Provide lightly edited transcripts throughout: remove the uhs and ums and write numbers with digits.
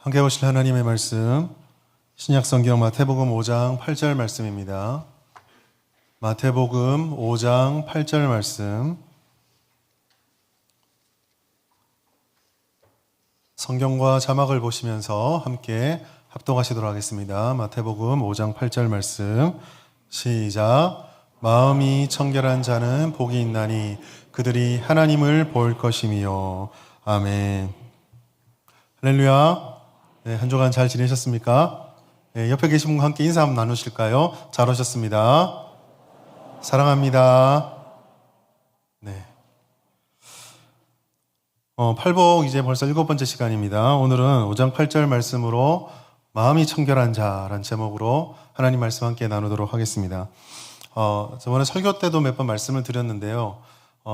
함께 보실 하나님의 말씀, 신약성경 마태복음 5장 8절 말씀입니다. 마태복음 5장 8절 말씀, 성경과 자막을 보시면서 함께 합독하시도록 하겠습니다. 마태복음 5장 8절 말씀, 시작. 마음이 청결한 자는 복이 있나니 그들이 하나님을 볼 것이며. 아멘. 할렐루야. 네, 한 주간 잘 지내셨습니까? 네, 옆에 계신 분과 함께 인사 한번 나누실까요? 잘 오셨습니다. 사랑합니다. 네. 팔복 이제 벌써 7번째 시간입니다. 오늘은 5장 8절 말씀으로 마음이 청결한 자라는 제목으로 하나님 말씀 함께 나누도록 하겠습니다. 저번에 설교 때도 몇 번 말씀을 드렸는데요.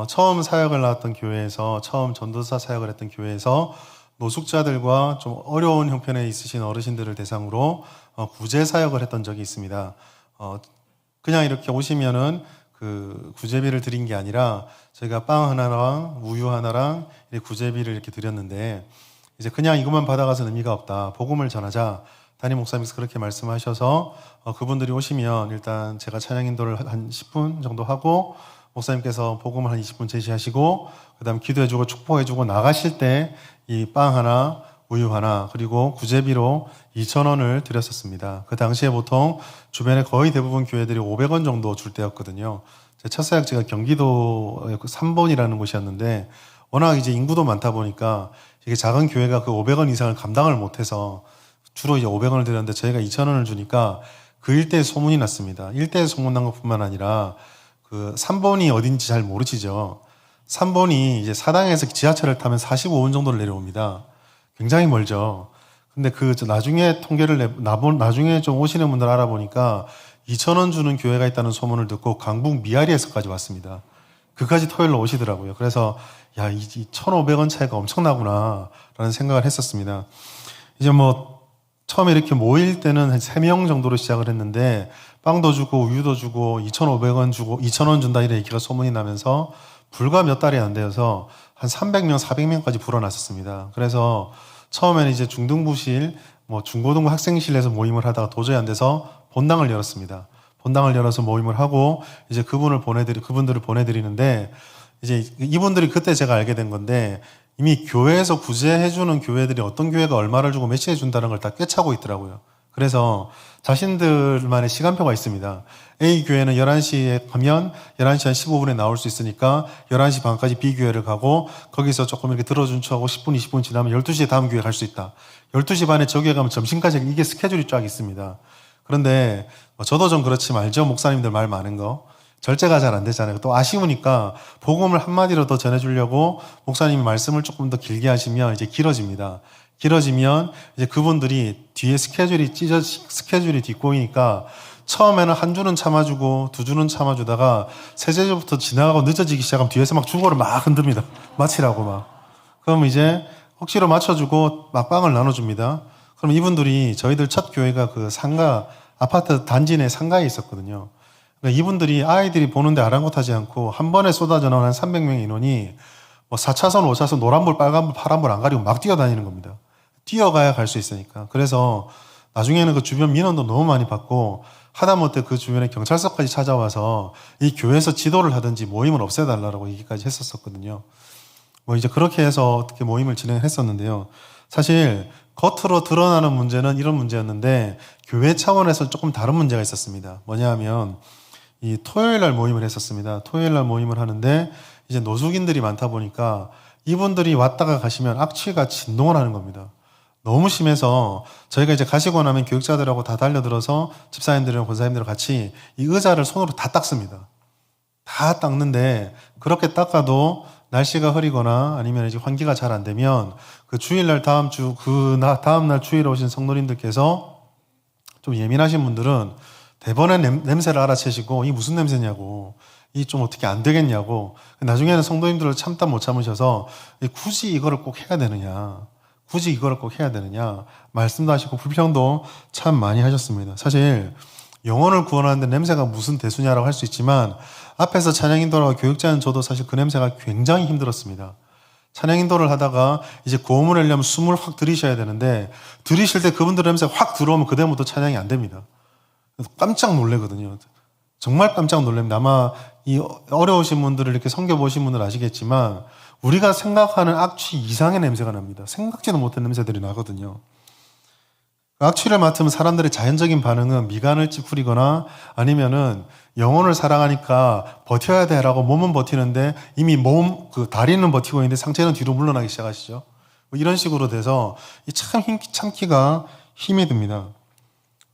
처음 사역을 나왔던 교회에서, 처음 전도사 사역을 했던 교회에서 노숙자들과 좀 어려운 형편에 있으신 어르신들을 대상으로 구제 사역을 했던 적이 있습니다. 그냥 이렇게 오시면은 그 구제비를 드린 게 아니라 저희가 빵 하나랑 우유 하나랑 구제비를 이렇게 드렸는데, 이제 그냥 이것만 받아가서는 의미가 없다. 복음을 전하자. 담임 목사님께서 그렇게 말씀하셔서 그분들이 오시면 일단 제가 찬양 인도를 한 10분 정도 하고, 목사님께서 복음을 한 20분 제시하시고, 그 다음 기도해주고 축복해주고 나가실 때 이 빵 하나, 우유 하나, 그리고 구제비로 2,000원을 드렸었습니다. 그 당시에 보통 주변에 거의 대부분 교회들이 500원 정도 줄 때였거든요. 제 첫 사역지가 경기도 3번이라는 곳이었는데, 워낙 이제 인구도 많다 보니까 이게 작은 교회가 그 500원 이상을 감당을 못해서 주로 이제 500원을 드렸는데, 저희가 2,000원을 주니까 그 일대에 소문이 났습니다. 일대에 소문난 것뿐만 아니라 그 3번이 어딘지 잘 모르시죠? 3번이 이제 사당에서 지하철을 타면 45분 정도를 내려옵니다. 굉장히 멀죠. 근데 나중에 나중에 좀 오시는 분들 알아보니까 2,000원 주는 교회가 있다는 소문을 듣고 강북 미아리에서까지 왔습니다. 그까지 토요일로 오시더라고요. 그래서 야, 이 1,500원 차이가 엄청나구나 라는 생각을 했었습니다. 이제 처음에 이렇게 모일 때는 한 3명 정도로 시작을 했는데, 빵도 주고 우유도 주고 2,500원 주고 2,000원 준다 이런 얘기가 소문이 나면서 불과 몇 달이 안 되어서 한 300명, 400명까지 불어났었습니다. 그래서 처음에는 이제 중등부실, 중고등부 학생실에서 모임을 하다가 도저히 안 돼서 본당을 열었습니다. 본당을 열어서 모임을 하고 이제 그분들을 보내드리는데, 이제 이분들이 그때 제가 알게 된 건데, 이미 교회에서 구제해주는 교회들이 어떤 교회가 얼마를 주고 몇시에 준다는 걸 다 꿰차고 있더라고요. 그래서 자신들만의 시간표가 있습니다. A 교회는 11시에 가면 11시 한 15분에 나올 수 있으니까 11시 반까지 B 교회를 가고, 거기서 조금 이렇게 들어준 척하고 10분, 20분 지나면 12시에 다음 교회 갈 수 있다. 12시 반에 저 교회 가면 점심까지, 이게 스케줄이 쫙 있습니다. 그런데 저도 좀 그렇지만 알죠? 목사님들 말 많은 거. 절제가 잘 안 되잖아요. 또 아쉬우니까 복음을 한마디로 더 전해주려고 목사님이 말씀을 조금 더 길게 하시면 이제 길어집니다. 길어지면 이제 그분들이 뒤에 스케줄이 뒷공이니까 처음에는 한 주는 참아주고 두 주는 참아주다가 셋째 주부터 지나가고 늦어지기 시작하면 뒤에서 막 주고를 막 흔듭니다. 마치라고 막. 그럼 이제 억지로 맞춰주고 막 빵을 나눠줍니다. 그럼 이분들이, 저희들 첫 교회가 그 아파트 단지 내 상가에 있었거든요. 그러니까 이분들이 아이들이 보는데 아랑곳하지 않고 한 번에 쏟아져 나온 한 300명의 인원이 4차선, 5차선, 노란불, 빨간불, 파란불 안 가리고 막 뛰어다니는 겁니다. 뛰어가야 갈 수 있으니까. 그래서 나중에는 그 주변 민원도 너무 많이 받고, 하다못해 그 주변에 경찰서까지 찾아와서 이 교회에서 지도를 하든지 모임을 없애달라고 얘기까지 했었거든요. 이제 그렇게 해서 어떻게 모임을 진행했었는데요. 사실 겉으로 드러나는 문제는 이런 문제였는데, 교회 차원에서 조금 다른 문제가 있었습니다. 뭐냐 하면, 이 토요일 날 모임을 했었습니다. 토요일 날 모임을 하는데 이제 노숙인들이 많다 보니까 이분들이 왔다가 가시면 악취가 진동을 하는 겁니다. 너무 심해서 저희가 이제 가시고 나면 교육자들하고 다 달려들어서 집사님들이랑 권사님들이랑 같이 이 의자를 손으로 다 닦습니다. 다 닦는데, 그렇게 닦아도 날씨가 흐리거나 아니면 이제 환기가 잘 안 되면 그 주일날 다음 날 주일에 오신 성도님들께서 좀 예민하신 분들은 대번에 냄새를 알아채시고, 이 무슨 냄새냐고, 이 좀 어떻게 안 되겠냐고, 나중에는 성도님들을 참다 못 참으셔서 굳이 이거를 꼭 해야 되느냐, 말씀도 하시고 불평도 참 많이 하셨습니다. 사실 영혼을 구원하는데 냄새가 무슨 대수냐라고 할 수 있지만, 앞에서 찬양 인도라고 교육자는 저도 사실 그 냄새가 굉장히 힘들었습니다. 찬양 인도를 하다가 이제 고음을 하려면 숨을 확 들이셔야 되는데 들이실 때 그분들 냄새가 확 들어오면 그다음부터 찬양이 안 됩니다. 그래서 깜짝 놀래거든요. 정말 깜짝 놀랍니다. 아마 이 어려우신 분들을 이렇게 섬겨보신 분들 아시겠지만 우리가 생각하는 악취 이상의 냄새가 납니다. 생각지도 못한 냄새들이 나거든요. 악취를 맡으면 사람들의 자연적인 반응은 미간을 찌푸리거나 아니면은 영혼을 사랑하니까 버텨야 돼라고 몸은 버티는데 이미 다리는 버티고 있는데 상체는 뒤로 물러나기 시작하시죠. 뭐 이런 식으로 돼서 참기가 힘이 듭니다.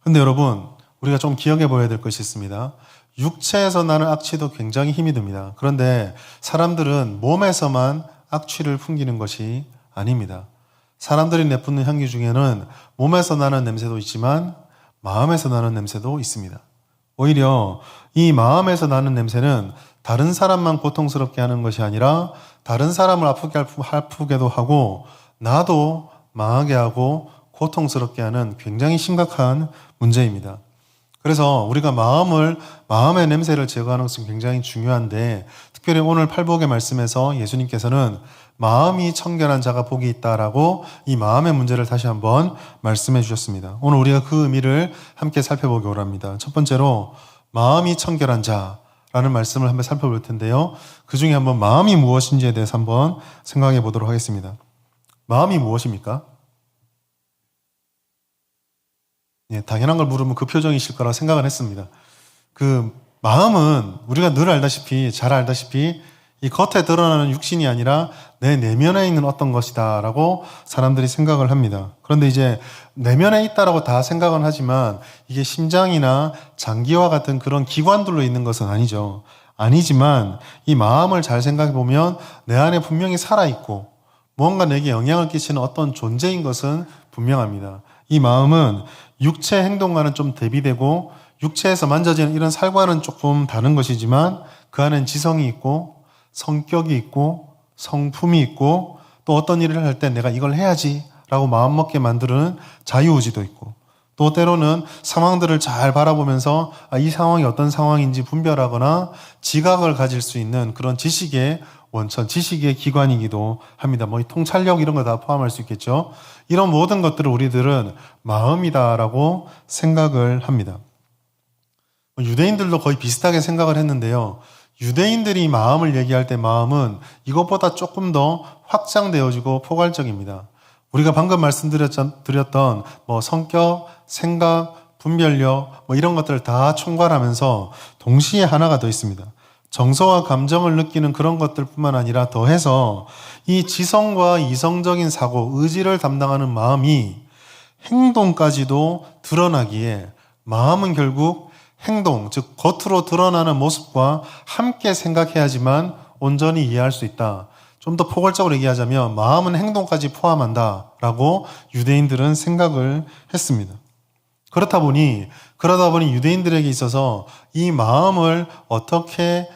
근데 여러분, 우리가 좀 기억해 보아야 될 것이 있습니다. 육체에서 나는 악취도 굉장히 힘이 듭니다. 그런데 사람들은 몸에서만 악취를 풍기는 것이 아닙니다. 사람들이 내뿜는 향기 중에는 몸에서 나는 냄새도 있지만 마음에서 나는 냄새도 있습니다. 오히려 이 마음에서 나는 냄새는 다른 사람만 고통스럽게 하는 것이 아니라 다른 사람을 아프게도 하고 나도 망하게 하고 고통스럽게 하는 굉장히 심각한 문제입니다. 그래서 우리가 마음의 냄새를 제거하는 것은 굉장히 중요한데 특별히 오늘 팔복의 말씀에서 예수님께서는 마음이 청결한 자가 복이 있다라고 이 마음의 문제를 다시 한번 말씀해 주셨습니다. 오늘 우리가 그 의미를 함께 살펴보기 원합니다. 첫 번째로 마음이 청결한 자라는 말씀을 한번 살펴볼 텐데요. 그 중에 한번 마음이 무엇인지에 대해서 한번 생각해 보도록 하겠습니다. 마음이 무엇입니까? 예, 당연한 걸 물으면 그 표정이실 거라 생각을 했습니다. 그 마음은 우리가 잘 알다시피 이 겉에 드러나는 육신이 아니라 내 내면에 있는 어떤 것이다 라고 사람들이 생각을 합니다. 그런데 이제 내면에 있다라고 다 생각은 하지만 이게 심장이나 장기와 같은 그런 기관들로 있는 것은 아니죠. 아니지만 이 마음을 잘 생각해 보면 내 안에 분명히 살아있고 무언가 내게 영향을 끼치는 어떤 존재인 것은 분명합니다. 이 마음은 육체 행동과는 좀 대비되고 육체에서 만져지는 이런 살과는 조금 다른 것이지만 그 안엔 지성이 있고 성격이 있고 성품이 있고 또 어떤 일을 할 때 내가 이걸 해야지 라고 마음먹게 만드는 자유의지도 있고 또 때로는 상황들을 잘 바라보면서 이 상황이 어떤 상황인지 분별하거나 지각을 가질 수 있는 그런 지식의 원천, 지식의 기관이기도 합니다. 뭐 통찰력 이런 거 다 포함할 수 있겠죠. 이런 모든 것들을 우리들은 마음이다라고 생각을 합니다. 유대인들도 거의 비슷하게 생각을 했는데요. 유대인들이 마음을 얘기할 때 마음은 이것보다 조금 더 확장되어지고 포괄적입니다. 우리가 방금 말씀드렸던 뭐 성격, 생각, 분별력 뭐 이런 것들을 다 총괄하면서 동시에 하나가 더 있습니다. 정서와 감정을 느끼는 그런 것들뿐만 아니라 더해서 이 지성과 이성적인 사고, 의지를 담당하는 마음이 행동까지도 드러나기에 마음은 결국 행동, 즉 겉으로 드러나는 모습과 함께 생각해야지만 온전히 이해할 수 있다. 좀 더 포괄적으로 얘기하자면 마음은 행동까지 포함한다라고 유대인들은 생각을 했습니다. 그러다 보니 유대인들에게 있어서 이 마음을 어떻게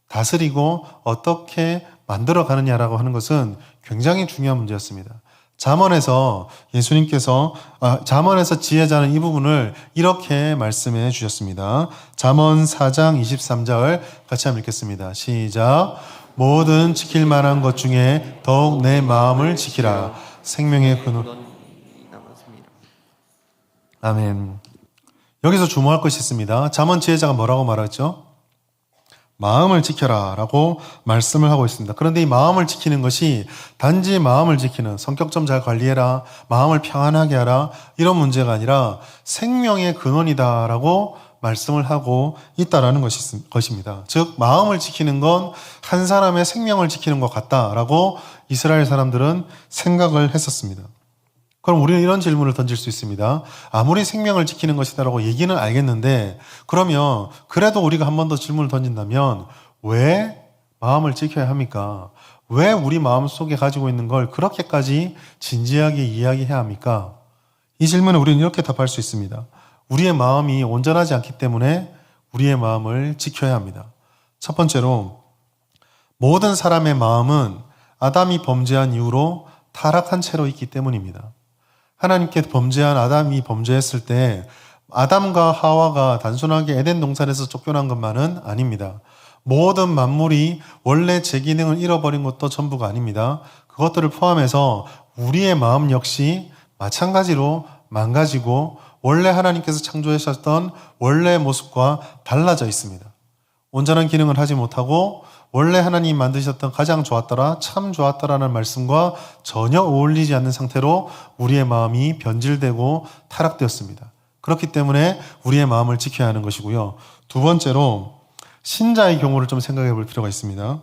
다스리고 어떻게 만들어가느냐라고 하는 것은 굉장히 중요한 문제였습니다. 잠언에서 지혜자는 이 부분을 이렇게 말씀해 주셨습니다. 잠언 4장 23절 같이 한번 읽겠습니다. 시작. 모든 지킬 만한 것 중에 더욱 내 마음을 지키라. 생명의 근원. 아멘. 여기서 주목할 것이 있습니다. 잠언 지혜자가 뭐라고 말하죠? 마음을 지켜라 라고 말씀을 하고 있습니다. 그런데 이 마음을 지키는 것이 단지 마음을 지키는 성격 좀 잘 관리해라, 마음을 평안하게 하라 이런 문제가 아니라 생명의 근원이다 라고 말씀을 하고 있다라는 것입니다. 즉 마음을 지키는 건 한 사람의 생명을 지키는 것 같다라고 이스라엘 사람들은 생각을 했었습니다. 그럼 우리는 이런 질문을 던질 수 있습니다. 아무리 생명을 지키는 것이다라고 얘기는 알겠는데 그러면 그래도 우리가 한 번 더 질문을 던진다면 왜 마음을 지켜야 합니까? 왜 우리 마음속에 가지고 있는 걸 그렇게까지 진지하게 이야기해야 합니까? 이 질문에 우리는 이렇게 답할 수 있습니다. 우리의 마음이 온전하지 않기 때문에 우리의 마음을 지켜야 합니다. 첫 번째로 모든 사람의 마음은 아담이 범죄한 이후로 타락한 채로 있기 때문입니다. 하나님께 범죄한 아담이 범죄했을 때 아담과 하와가 단순하게 에덴 동산에서 쫓겨난 것만은 아닙니다. 모든 만물이 원래 제 기능을 잃어버린 것도 전부가 아닙니다. 그것들을 포함해서 우리의 마음 역시 마찬가지로 망가지고 원래 하나님께서 창조하셨던 원래의 모습과 달라져 있습니다. 온전한 기능을 하지 못하고 원래 하나님 만드셨던 가장 좋았더라, 참 좋았더라는 말씀과 전혀 어울리지 않는 상태로 우리의 마음이 변질되고 타락되었습니다. 그렇기 때문에 우리의 마음을 지켜야 하는 것이고요. 두 번째로 신자의 경우를 좀 생각해 볼 필요가 있습니다.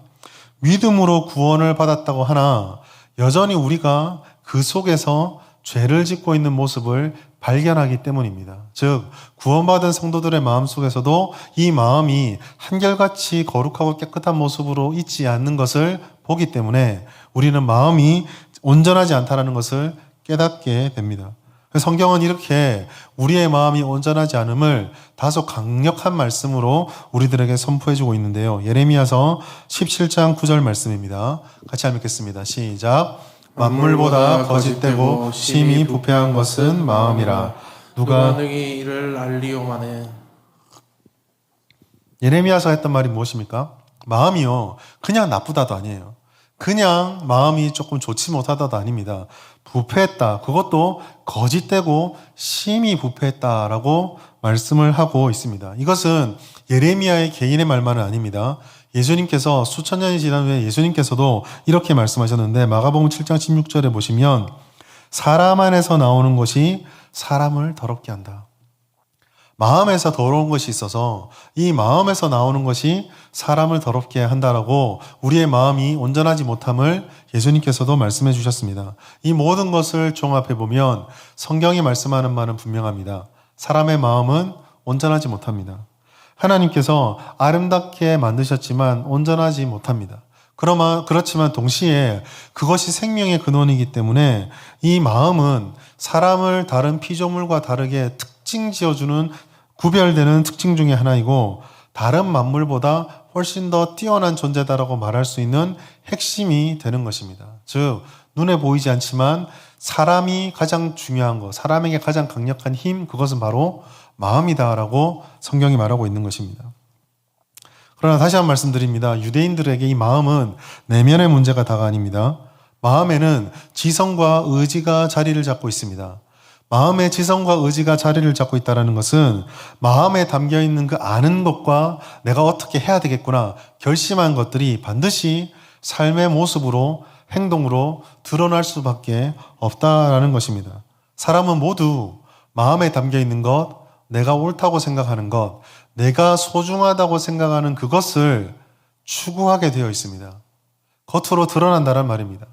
믿음으로 구원을 받았다고 하나 여전히 우리가 그 속에서 죄를 짓고 있는 모습을 발견하기 때문입니다. 즉 구원받은 성도들의 마음속에서도 이 마음이 한결같이 거룩하고 깨끗한 모습으로 있지 않는 것을 보기 때문에 우리는 마음이 온전하지 않다는 것을 깨닫게 됩니다. 성경은 이렇게 우리의 마음이 온전하지 않음을 다소 강력한 말씀으로 우리들에게 선포해주고 있는데요. 예레미야서 17장 9절 말씀입니다. 같이 읽겠습니다. 시작. 만물보다 거짓되고 심히 부패한 것은 마음이라. 누가 능히 이를 알리오마는. 예레미야서 했던 말이 무엇입니까? 마음이요, 그냥 나쁘다도 아니에요. 그냥 마음이 조금 좋지 못하다도 아닙니다. 부패했다. 그것도 거짓되고 심히 부패했다라고 말씀을 하고 있습니다. 이것은 예레미야의 개인의 말만은 아닙니다. 예수님께서 수천 년이 지난 후에 예수님께서도 이렇게 말씀하셨는데 마가복음 7장 16절에 보시면 사람 안에서 나오는 것이 사람을 더럽게 한다. 마음에서 더러운 것이 있어서 이 마음에서 나오는 것이 사람을 더럽게 한다라고 우리의 마음이 온전하지 못함을 예수님께서도 말씀해 주셨습니다. 이 모든 것을 종합해 보면 성경이 말씀하는 바는 분명합니다. 사람의 마음은 온전하지 못합니다. 하나님께서 아름답게 만드셨지만 온전하지 못합니다. 그렇지만 동시에 그것이 생명의 근원이기 때문에 이 마음은 사람을 다른 피조물과 다르게 특징 지어주는 구별되는 특징 중에 하나이고 다른 만물보다 훨씬 더 뛰어난 존재다라고 말할 수 있는 핵심이 되는 것입니다. 즉 눈에 보이지 않지만 사람이 가장 중요한 것, 사람에게 가장 강력한 힘, 그것은 바로 마음이다라고 성경이 말하고 있는 것입니다. 그러나 다시 한번 말씀드립니다. 유대인들에게 이 마음은 내면의 문제가 다가 아닙니다. 마음에는 지성과 의지가 자리를 잡고 있습니다. 마음의 지성과 의지가 자리를 잡고 있다는 것은 마음에 담겨있는 그 아는 것과 내가 어떻게 해야 되겠구나 결심한 것들이 반드시 삶의 모습으로 행동으로 드러날 수밖에 없다라는 것입니다. 사람은 모두 마음에 담겨있는 것, 내가 옳다고 생각하는 것, 내가 소중하다고 생각하는 그것을 추구하게 되어 있습니다. 겉으로 드러난다는 말입니다.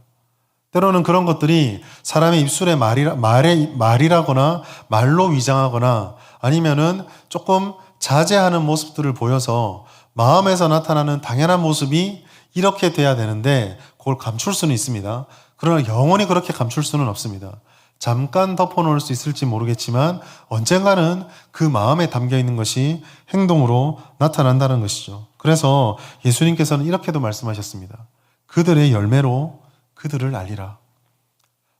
때로는 그런 것들이 사람의 입술에 말이라거나 말로 위장하거나 아니면은 조금 자제하는 모습들을 보여서 마음에서 나타나는 당연한 모습이 이렇게 돼야 되는데 그걸 감출 수는 있습니다. 그러나 영원히 그렇게 감출 수는 없습니다. 잠깐 덮어놓을 수 있을지 모르겠지만 언젠가는 그 마음에 담겨 있는 것이 행동으로 나타난다는 것이죠. 그래서 예수님께서는 이렇게도 말씀하셨습니다. 그들의 열매로 그들을 알리라.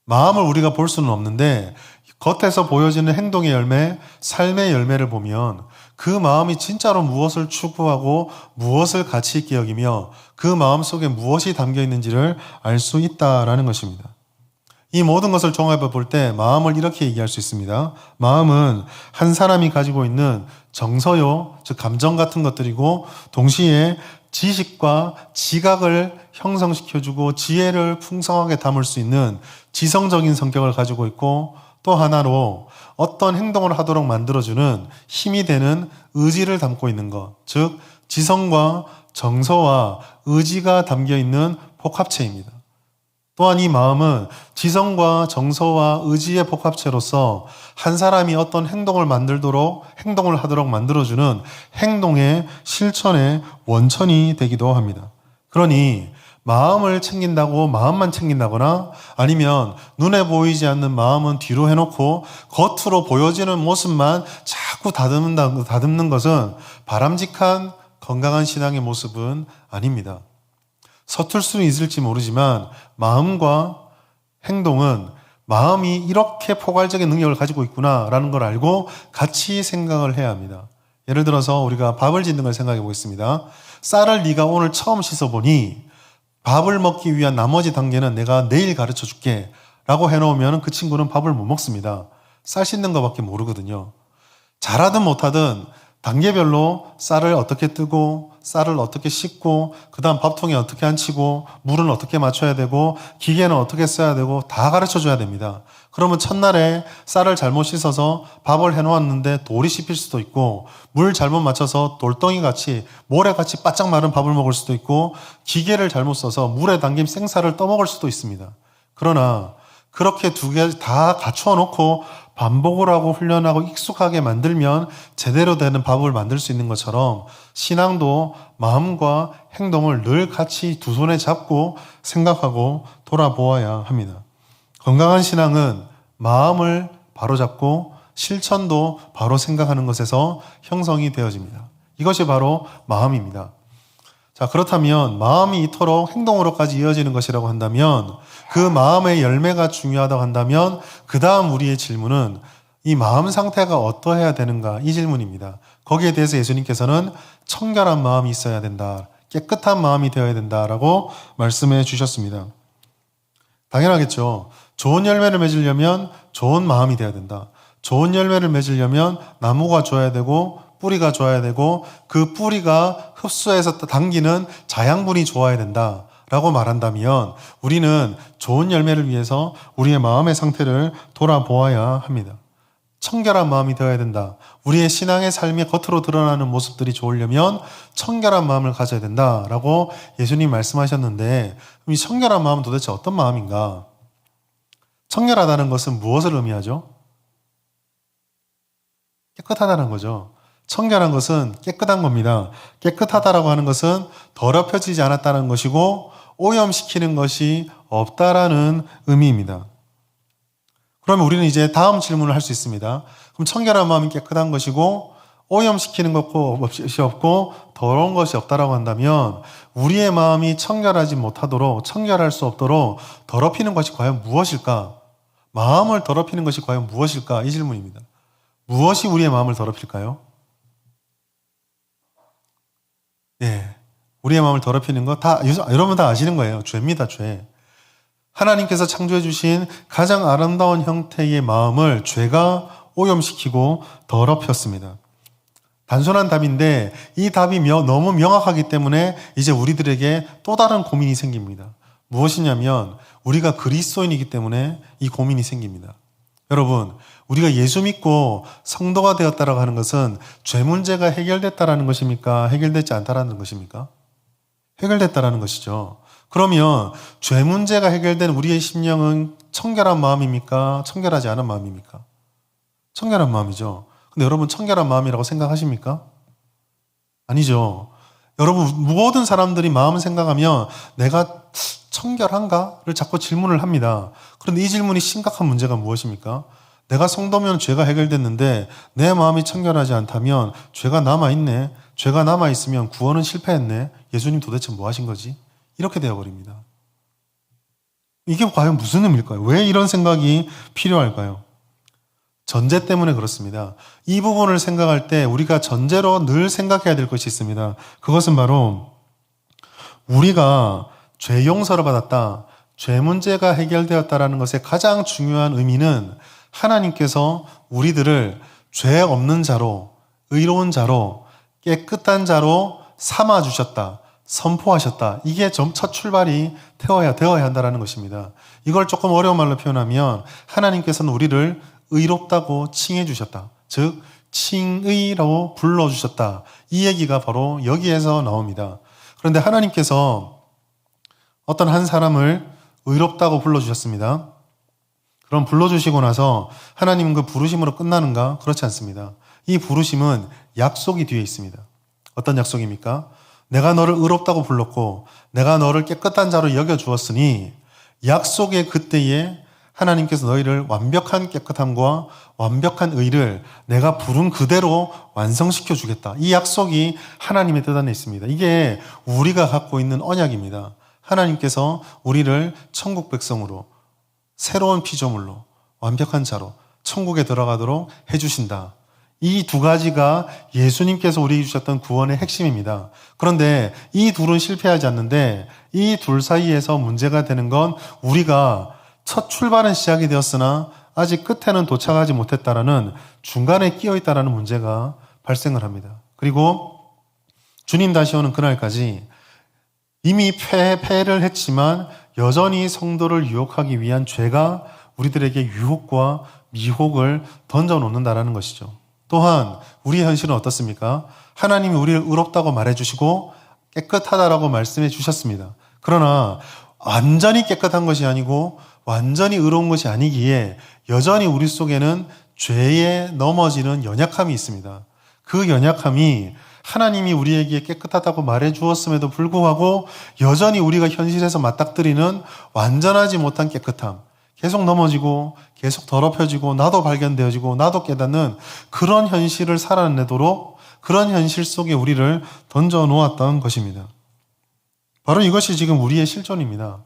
마음을 우리가 볼 수는 없는데 겉에서 보여지는 행동의 열매, 삶의 열매를 보면 그 마음이 진짜로 무엇을 추구하고 무엇을 가치 있게 여기며 그 마음 속에 무엇이 담겨 있는지를 알 수 있다라는 것입니다. 이 모든 것을 종합해 볼 때 마음을 이렇게 얘기할 수 있습니다. 마음은 한 사람이 가지고 있는 정서요, 즉 감정 같은 것들이고 동시에 지식과 지각을 형성시켜주고 지혜를 풍성하게 담을 수 있는 지성적인 성격을 가지고 있고 또 하나로 어떤 행동을 하도록 만들어주는 힘이 되는 의지를 담고 있는 것, 즉 지성과 정서와 의지가 담겨있는 복합체입니다. 또한 이 마음은 지성과 정서와 의지의 복합체로서 한 사람이 어떤 행동을 하도록 만들어주는 행동의 실천의 원천이 되기도 합니다. 그러니 마음을 챙긴다고 마음만 챙긴다거나 아니면 눈에 보이지 않는 마음은 뒤로 해놓고 겉으로 보여지는 모습만 자꾸 다듬는 것은 바람직한 건강한 신앙의 모습은 아닙니다. 서툴 수는 있을지 모르지만 마음과 행동은 마음이 이렇게 포괄적인 능력을 가지고 있구나라는 걸 알고 같이 생각을 해야 합니다. 예를 들어서 우리가 밥을 짓는 걸 생각해 보겠습니다. 쌀을 네가 오늘 처음 씻어보니 밥을 먹기 위한 나머지 단계는 내가 내일 가르쳐 줄게 라고 해놓으면 그 친구는 밥을 못 먹습니다. 쌀 씻는 것밖에 모르거든요. 잘하든 못하든 단계별로 쌀을 어떻게 뜨고 쌀을 어떻게 씻고 그 다음 밥통에 어떻게 앉히고 물은 어떻게 맞춰야 되고 기계는 어떻게 써야 되고 다 가르쳐 줘야 됩니다. 그러면 첫날에 쌀을 잘못 씻어서 밥을 해놓았는데 돌이 씹힐 수도 있고 물 잘못 맞춰서 돌덩이같이 모래같이 바짝 마른 밥을 먹을 수도 있고 기계를 잘못 써서 물에 담긴 생쌀을 떠먹을 수도 있습니다. 그러나 그렇게 두 개 다 갖추어 놓고 반복을 하고 훈련하고 익숙하게 만들면 제대로 되는 밥을 만들 수 있는 것처럼 신앙도 마음과 행동을 늘 같이 두 손에 잡고 생각하고 돌아보아야 합니다. 건강한 신앙은 마음을 바로잡고 실천도 바로 생각하는 것에서 형성이 되어집니다. 이것이 바로 마음입니다. 자, 그렇다면 마음이 이토록 행동으로까지 이어지는 것이라고 한다면 그 마음의 열매가 중요하다고 한다면 그 다음 우리의 질문은 이 마음 상태가 어떠해야 되는가 이 질문입니다. 거기에 대해서 예수님께서는 청결한 마음이 있어야 된다. 깨끗한 마음이 되어야 된다라고 말씀해 주셨습니다. 당연하겠죠. 좋은 열매를 맺으려면 좋은 마음이 되어야 된다. 좋은 열매를 맺으려면 나무가 좋아야 되고 뿌리가 좋아야 되고 그 뿌리가 흡수해서 당기는 자양분이 좋아야 된다 라고 말한다면 우리는 좋은 열매를 위해서 우리의 마음의 상태를 돌아보아야 합니다. 청결한 마음이 되어야 된다. 우리의 신앙의 삶이 겉으로 드러나는 모습들이 좋으려면 청결한 마음을 가져야 된다라고 예수님 말씀하셨는데 이 청결한 마음은 도대체 어떤 마음인가? 청결하다는 것은 무엇을 의미하죠? 깨끗하다는 거죠. 청결한 것은 깨끗한 겁니다. 깨끗하다라고 하는 것은 더럽혀지지 않았다는 것이고 오염시키는 것이 없다라는 의미입니다. 그러면 우리는 이제 다음 질문을 할 수 있습니다. 그럼 청결한 마음이 깨끗한 것이고 오염시키는 것이 없고 더러운 것이 없다라고 한다면 우리의 마음이 청결하지 못하도록 청결할 수 없도록 더럽히는 것이 과연 무엇일까? 마음을 더럽히는 것이 과연 무엇일까? 이 질문입니다. 무엇이 우리의 마음을 더럽힐까요? 예, 우리의 마음을 더럽히는 거 여러분 다 아시는 거예요. 죄입니다, 죄. 하나님께서 창조해 주신 가장 아름다운 형태의 마음을 죄가 오염시키고 더럽혔습니다. 단순한 답인데 이 답이 너무 명확하기 때문에 이제 우리들에게 또 다른 고민이 생깁니다. 무엇이냐면 우리가 그리스도인이기 때문에 이 고민이 생깁니다. 여러분, 우리가 예수 믿고 성도가 되었다라고 하는 것은 죄 문제가 해결됐다라는 것입니까? 해결되지 않다라는 것입니까? 해결됐다라는 것이죠. 그러면 죄 문제가 해결된 우리의 심령은 청결한 마음입니까? 청결하지 않은 마음입니까? 청결한 마음이죠. 근데 여러분 청결한 마음이라고 생각하십니까? 아니죠. 여러분 모든 사람들이 마음 생각하면 내가 청결한가?를 자꾸 질문을 합니다. 그런데 이 질문이 심각한 문제가 무엇입니까? 내가 성도면 죄가 해결됐는데 내 마음이 청결하지 않다면 죄가 남아있네. 죄가 남아있으면 구원은 실패했네. 예수님 도대체 뭐 하신 거지? 이렇게 되어버립니다. 이게 과연 무슨 의미일까요? 왜 이런 생각이 필요할까요? 전제 때문에 그렇습니다. 이 부분을 생각할 때 우리가 전제로 늘 생각해야 될 것이 있습니다. 그것은 바로 우리가 죄 용서를 받았다, 죄 문제가 해결되었다라는 것의 가장 중요한 의미는 하나님께서 우리들을 죄 없는 자로, 의로운 자로, 깨끗한 자로 삼아주셨다, 선포하셨다. 이게 첫 출발이 되어야 한다는 것입니다. 이걸 조금 어려운 말로 표현하면 하나님께서는 우리를 의롭다고 칭해 주셨다. 즉 칭의라고 불러주셨다. 이 얘기가 바로 여기에서 나옵니다. 그런데 하나님께서 어떤 한 사람을 의롭다고 불러주셨습니다. 그럼 불러주시고 나서 하나님은 그 부르심으로 끝나는가? 그렇지 않습니다. 이 부르심은 약속이 뒤에 있습니다. 어떤 약속입니까? 내가 너를 의롭다고 불렀고 내가 너를 깨끗한 자로 여겨주었으니 약속의 그때에 하나님께서 너희를 완벽한 깨끗함과 완벽한 의를 내가 부른 그대로 완성시켜 주겠다. 이 약속이 하나님의 뜻 안에 있습니다. 이게 우리가 갖고 있는 언약입니다. 하나님께서 우리를 천국 백성으로 새로운 피조물로 완벽한 자로 천국에 들어가도록 해주신다. 이 두 가지가 예수님께서 우리에게 주셨던 구원의 핵심입니다. 그런데 이 둘은 실패하지 않는데 이 둘 사이에서 문제가 되는 건 우리가 첫 출발은 시작이 되었으나 아직 끝에는 도착하지 못했다라는 중간에 끼어 있다라는 문제가 발생을 합니다. 그리고 주님 다시 오는 그날까지 이미 패를 했지만 여전히 성도를 유혹하기 위한 죄가 우리들에게 유혹과 미혹을 던져놓는다라는 것이죠. 또한 우리의 현실은 어떻습니까? 하나님이 우리를 의롭다고 말해주시고 깨끗하다라고 말씀해 주셨습니다. 그러나 완전히 깨끗한 것이 아니고 완전히 의로운 것이 아니기에 여전히 우리 속에는 죄에 넘어지는 연약함이 있습니다. 그 연약함이 하나님이 우리에게 깨끗하다고 말해 주었음에도 불구하고 여전히 우리가 현실에서 맞닥뜨리는 완전하지 못한 깨끗함, 계속 넘어지고 계속 더럽혀지고 나도 발견되어지고 나도 깨닫는 그런 현실을 살아내도록 그런 현실 속에 우리를 던져 놓았던 것입니다. 바로 이것이 지금 우리의 실존입니다.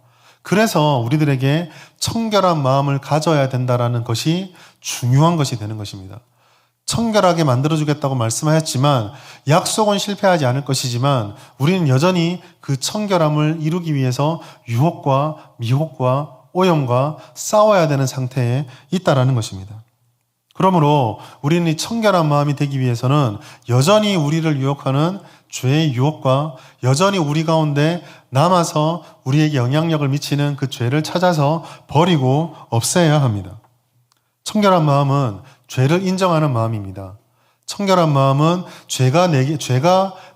그래서 우리들에게 청결한 마음을 가져야 된다라는 것이 중요한 것이 되는 것입니다. 청결하게 만들어주겠다고 말씀하였지만 약속은 실패하지 않을 것이지만 우리는 여전히 그 청결함을 이루기 위해서 유혹과 미혹과 오염과 싸워야 되는 상태에 있다라는 것입니다. 그러므로 우리는 이 청결한 마음이 되기 위해서는 여전히 우리를 유혹하는 죄의 유혹과 여전히 우리 가운데 남아서 우리에게 영향력을 미치는 그 죄를 찾아서 버리고 없애야 합니다. 청결한 마음은 죄를 인정하는 마음입니다. 청결한 마음은 죄가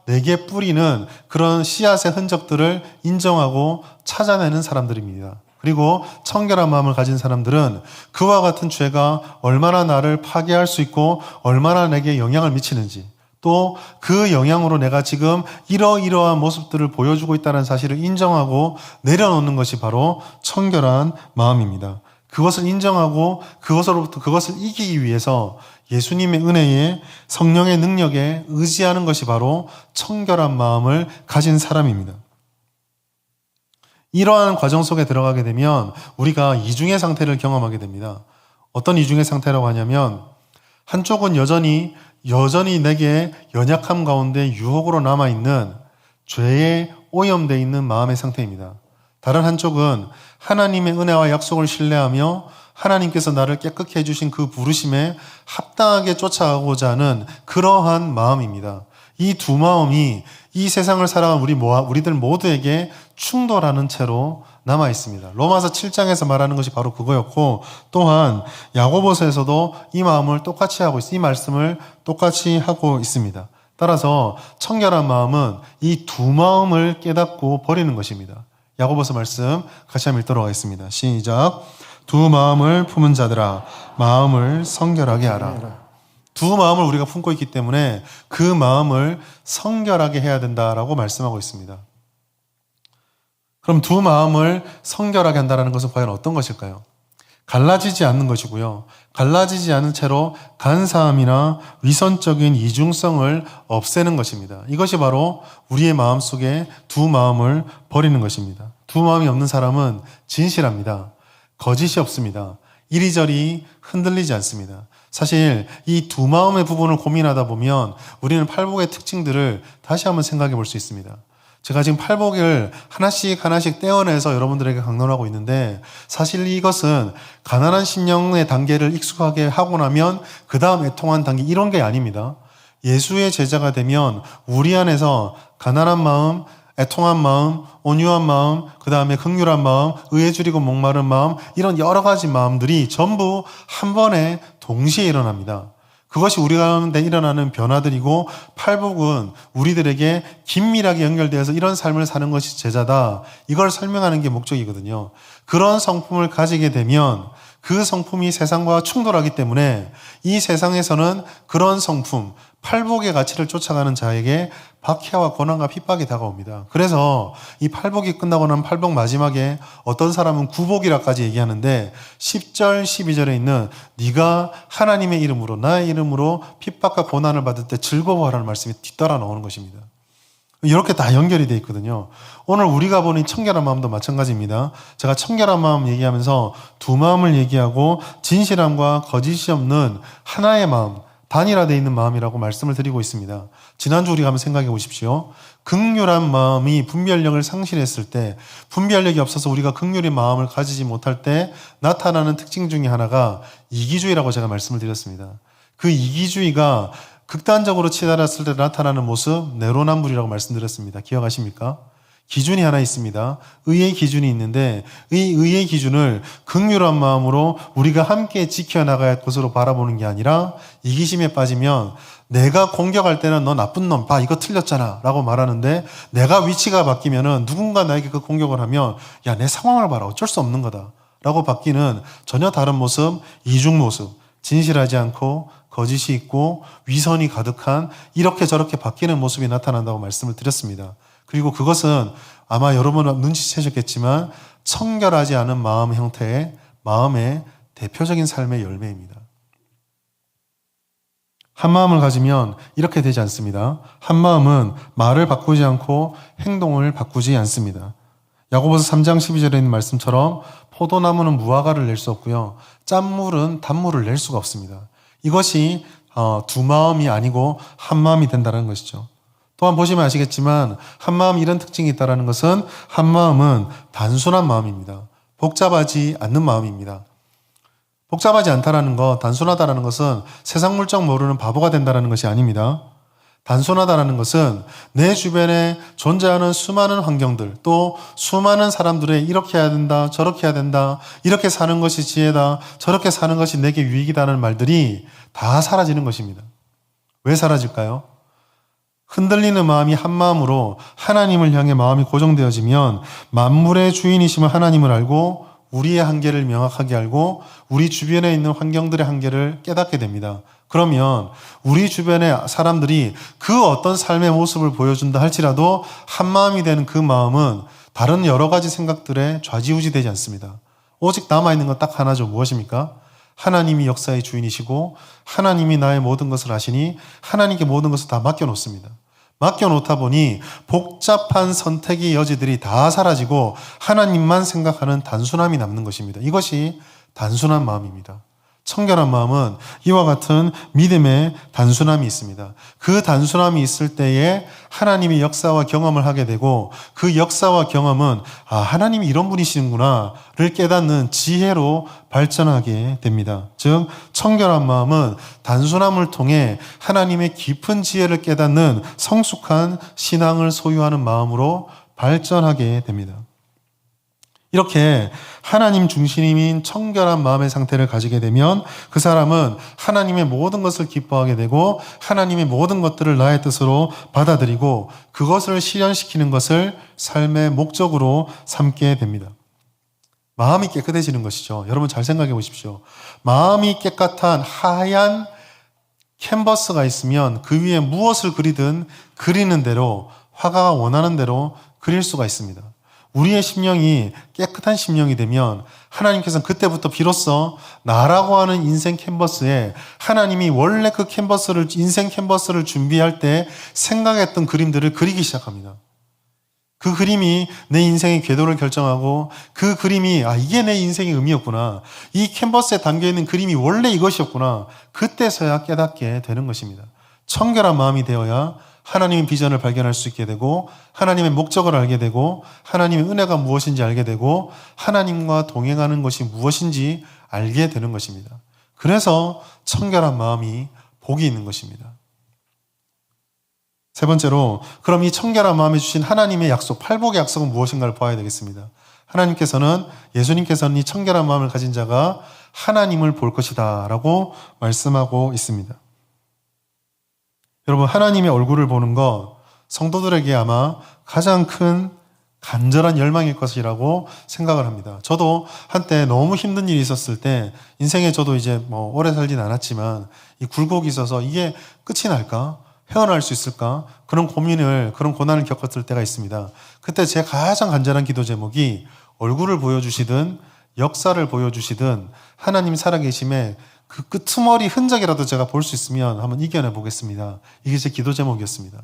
내게 뿌리는 그런 씨앗의 흔적들을 인정하고 찾아내는 사람들입니다. 그리고 청결한 마음을 가진 사람들은 그와 같은 죄가 얼마나 나를 파괴할 수 있고 얼마나 내게 영향을 미치는지 또 그 영향으로 내가 지금 이러이러한 모습들을 보여주고 있다는 사실을 인정하고 내려놓는 것이 바로 청결한 마음입니다. 그것을 인정하고 그것을 이기기 위해서 예수님의 은혜에 성령의 능력에 의지하는 것이 바로 청결한 마음을 가진 사람입니다. 이러한 과정 속에 들어가게 되면 우리가 이중의 상태를 경험하게 됩니다. 어떤 이중의 상태라고 하냐면 한쪽은 여전히 내게 연약함 가운데 유혹으로 남아있는 죄에 오염되어 있는 마음의 상태입니다. 다른 한쪽은 하나님의 은혜와 약속을 신뢰하며 하나님께서 나를 깨끗게 해주신 그 부르심에 합당하게 쫓아가고자 하는 그러한 마음입니다. 이 두 마음이 이 세상을 살아간 우리들 모두에게 충돌하는 채로 남아 있습니다. 로마서 7장에서 말하는 것이 바로 그거였고 또한 야고보서에서도 이 마음을 똑같이 하고 이 말씀을 똑같이 하고 있습니다. 따라서 청결한 마음은 이 두 마음을 깨닫고 버리는 것입니다. 야고보서 말씀 같이 한번 읽도록 하겠습니다. 시작. 두 마음을 품은 자들아 마음을 성결하게 하라. 두 마음을 우리가 품고 있기 때문에 그 마음을 성결하게 해야 된다라고 말씀하고 있습니다. 그럼 두 마음을 성결하게 한다는 것은 과연 어떤 것일까요? 갈라지지 않는 것이고요. 갈라지지 않은 채로 간사함이나 위선적인 이중성을 없애는 것입니다. 이것이 바로 우리의 마음속에 두 마음을 버리는 것입니다. 두 마음이 없는 사람은 진실합니다. 거짓이 없습니다. 이리저리 흔들리지 않습니다. 사실 이 두 마음의 부분을 고민하다 보면 우리는 팔복의 특징들을 다시 한번 생각해 볼 수 있습니다. 제가 지금 팔복을 하나씩 떼어내서 여러분들에게 강론하고 있는데 사실 이것은 가난한 심령의 단계를 익숙하게 하고 나면 그 다음 애통한 단계 이런 게 아닙니다. 예수의 제자가 되면 우리 안에서 가난한 마음, 애통한 마음, 온유한 마음, 그 다음에 긍휼한 마음, 의에 줄이고 목마른 마음 이런 여러 가지 마음들이 전부 한 번에 동시에 일어납니다. 그것이 우리 가운데 일어나는 변화들이고 팔복은 우리들에게 긴밀하게 연결되어서 이런 삶을 사는 것이 제자다. 이걸 설명하는 게 목적이거든요. 그런 성품을 가지게 되면 그 성품이 세상과 충돌하기 때문에 이 세상에서는 그런 성품, 팔복의 가치를 쫓아가는 자에게 박해와 고난과 핍박이 다가옵니다. 그래서 이 팔복이 끝나고 나면 팔복 마지막에 어떤 사람은 구복이라까지 얘기하는데 10절, 12절에 있는 네가 하나님의 이름으로 나의 이름으로 핍박과 고난을 받을 때 즐거워하라는 말씀이 뒤따라 나오는 것입니다. 이렇게 다 연결이 되어 있거든요. 오늘 우리가 보는 청결한 마음도 마찬가지입니다. 제가 청결한 마음 얘기하면서 두 마음을 얘기하고 진실함과 거짓이 없는 하나의 마음, 단일화되어 있는 마음이라고 말씀을 드리고 있습니다. 지난주 우리가 한번 생각해 보십시오. 긍휼한 마음이 분별력을 상실했을 때, 분별력이 없어서 우리가 긍휼의 마음을 가지지 못할 때 나타나는 특징 중에 하나가 이기주의라고 제가 말씀을 드렸습니다. 그 이기주의가 극단적으로 치달았을 때 나타나는 모습, 내로남불이라고 말씀드렸습니다. 기억하십니까? 기준이 하나 있습니다. 의의 기준이 있는데 이 의의 기준을 긍휼한 마음으로 우리가 함께 지켜나가야 할 것으로 바라보는 게 아니라 이기심에 빠지면 내가 공격할 때는 너 나쁜 놈, 봐 이거 틀렸잖아 라고 말하는데 내가 위치가 바뀌면은 누군가 나에게 그 공격을 하면 야, 내 상황을 봐라, 어쩔 수 없는 거다 라고 바뀌는 전혀 다른 모습, 이중 모습, 진실하지 않고 거짓이 있고 위선이 가득한 이렇게 저렇게 바뀌는 모습이 나타난다고 말씀을 드렸습니다. 그리고 그것은 아마 여러분은 눈치채셨겠지만 청결하지 않은 마음 형태의 마음의 대표적인 삶의 열매입니다. 한 마음을 가지면 이렇게 되지 않습니다. 한 마음은 말을 바꾸지 않고 행동을 바꾸지 않습니다. 야고보서 3장 12절에 있는 말씀처럼 포도나무는 무화과를 낼 수 없고요. 짠물은 단물을 낼 수가 없습니다. 이것이 두 마음이 아니고 한 마음이 된다는 것이죠. 또한 보시면 아시겠지만 한 마음이 이런 특징이 있다는 것은 한 마음은 단순한 마음입니다. 복잡하지 않는 마음입니다. 복잡하지 않다라는 것, 단순하다라는 것은 세상 물정 모르는 바보가 된다는 것이 아닙니다. 단순하다라는 것은 내 주변에 존재하는 수많은 환경들, 또 수많은 사람들의 이렇게 해야 된다, 저렇게 해야 된다, 이렇게 사는 것이 지혜다, 저렇게 사는 것이 내게 유익이다는 말들이 다 사라지는 것입니다. 왜 사라질까요? 흔들리는 마음이 한 마음으로 하나님을 향해 마음이 고정되어지면 만물의 주인이심을 하나님을 알고 우리의 한계를 명확하게 알고 우리 주변에 있는 환경들의 한계를 깨닫게 됩니다. 그러면 우리 주변의 사람들이 그 어떤 삶의 모습을 보여준다 할지라도 한 마음이 되는 그 마음은 다른 여러 가지 생각들에 좌지우지되지 않습니다. 오직 남아있는 건 딱 하나죠. 무엇입니까? 하나님이 역사의 주인이시고 하나님이 나의 모든 것을 아시니 하나님께 모든 것을 다 맡겨놓습니다. 맡겨놓다 보니 복잡한 선택의 여지들이 다 사라지고 하나님만 생각하는 단순함이 남는 것입니다. 이것이 단순한 마음입니다. 청결한 마음은 이와 같은 믿음의 단순함이 있습니다. 그 단순함이 있을 때에 하나님의 역사와 경험을 하게 되고 그 역사와 경험은 하나님이 이런 분이시는구나를 깨닫는 지혜로 발전하게 됩니다. 즉 청결한 마음은 단순함을 통해 하나님의 깊은 지혜를 깨닫는 성숙한 신앙을 소유하는 마음으로 발전하게 됩니다. 이렇게 하나님 중심인 청결한 마음의 상태를 가지게 되면 그 사람은 하나님의 모든 것을 기뻐하게 되고 하나님의 모든 것들을 나의 뜻으로 받아들이고 그것을 실현시키는 것을 삶의 목적으로 삼게 됩니다. 마음이 깨끗해지는 것이죠. 여러분 잘 생각해 보십시오. 마음이 깨끗한 하얀 캔버스가 있으면 그 위에 무엇을 그리든 그리는 대로 화가가 원하는 대로 그릴 수가 있습니다. 우리의 심령이 깨끗한 심령이 되면 하나님께서는 그때부터 비로소 나라고 하는 인생 캔버스에 하나님이 원래 그 캔버스를, 인생 캔버스를 준비할 때 생각했던 그림들을 그리기 시작합니다. 그 그림이 내 인생의 궤도를 결정하고 그 그림이 이게 내 인생의 의미였구나. 이 캔버스에 담겨있는 그림이 원래 이것이었구나. 그때서야 깨닫게 되는 것입니다. 청결한 마음이 되어야 하나님의 비전을 발견할 수 있게 되고 하나님의 목적을 알게 되고 하나님의 은혜가 무엇인지 알게 되고 하나님과 동행하는 것이 무엇인지 알게 되는 것입니다. 그래서 청결한 마음이 복이 있는 것입니다. 세 번째로 그럼 이 청결한 마음에 주신 하나님의 약속, 팔복의 약속은 무엇인가를 보아야 되겠습니다. 예수님께서는 이 청결한 마음을 가진 자가 하나님을 볼 것이다 라고 말씀하고 있습니다. 여러분 하나님의 얼굴을 보는 것 성도들에게 아마 가장 큰 간절한 열망일 것이라고 생각을 합니다. 저도 한때 너무 힘든 일이 있었을 때 인생에 저도 이제 오래 살진 않았지만 이 굴곡이 있어서 이게 끝이 날까? 헤어날 수 있을까? 그런 고난을 겪었을 때가 있습니다. 그때 제 가장 간절한 기도 제목이 얼굴을 보여주시든 역사를 보여주시든 하나님 살아계심에 그 끄트머리 흔적이라도 제가 볼 수 있으면 한번 이겨내 보겠습니다. 이게 제 기도 제목이었습니다.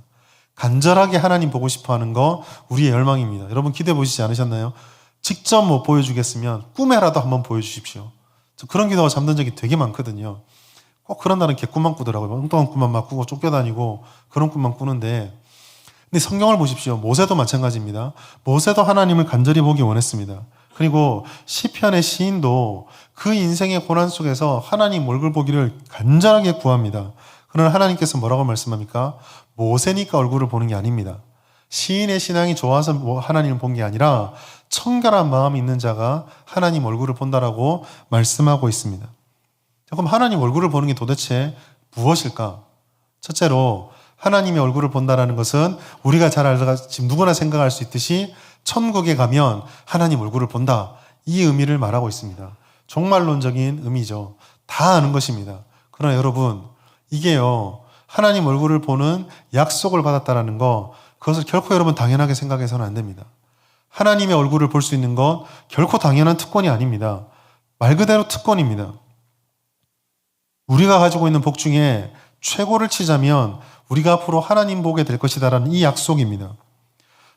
간절하게 하나님 보고 싶어 하는 거 우리의 열망입니다. 여러분 기대해 보시지 않으셨나요? 직접 못 보여주겠으면 꿈에라도 한번 보여주십시오. 그런 기도가 잠든 적이 되게 많거든요. 꼭 그런 날은 개꿈만 꾸더라고요. 엉뚱한 꿈만 막 꾸고 쫓겨다니고 그런 꿈만 꾸는데, 근데 성경을 보십시오. 모세도 마찬가지입니다. 모세도 하나님을 간절히 보기 원했습니다. 그리고 시편의 시인도 그 인생의 고난 속에서 하나님 얼굴 보기를 간절하게 구합니다. 그러나 하나님께서 뭐라고 말씀합니까? 모세니까 얼굴을 보는 게 아닙니다. 시인의 신앙이 좋아서 하나님을 본 게 아니라 청결한 마음이 있는 자가 하나님 얼굴을 본다라고 말씀하고 있습니다. 그럼 하나님 얼굴을 보는 게 도대체 무엇일까? 첫째로 하나님의 얼굴을 본다라는 것은 우리가 잘 알다가 지금 누구나 생각할 수 있듯이 천국에 가면 하나님 얼굴을 본다, 이 의미를 말하고 있습니다. 종말론적인 의미죠. 다 아는 것입니다. 그러나 여러분, 이게요, 하나님 얼굴을 보는 약속을 받았다라는 거, 그것을 결코 여러분 당연하게 생각해서는 안 됩니다. 하나님의 얼굴을 볼 수 있는 건 결코 당연한 특권이 아닙니다. 말 그대로 특권입니다. 우리가 가지고 있는 복 중에 최고를 치자면 우리가 앞으로 하나님 보게 될 것이다라는 이 약속입니다.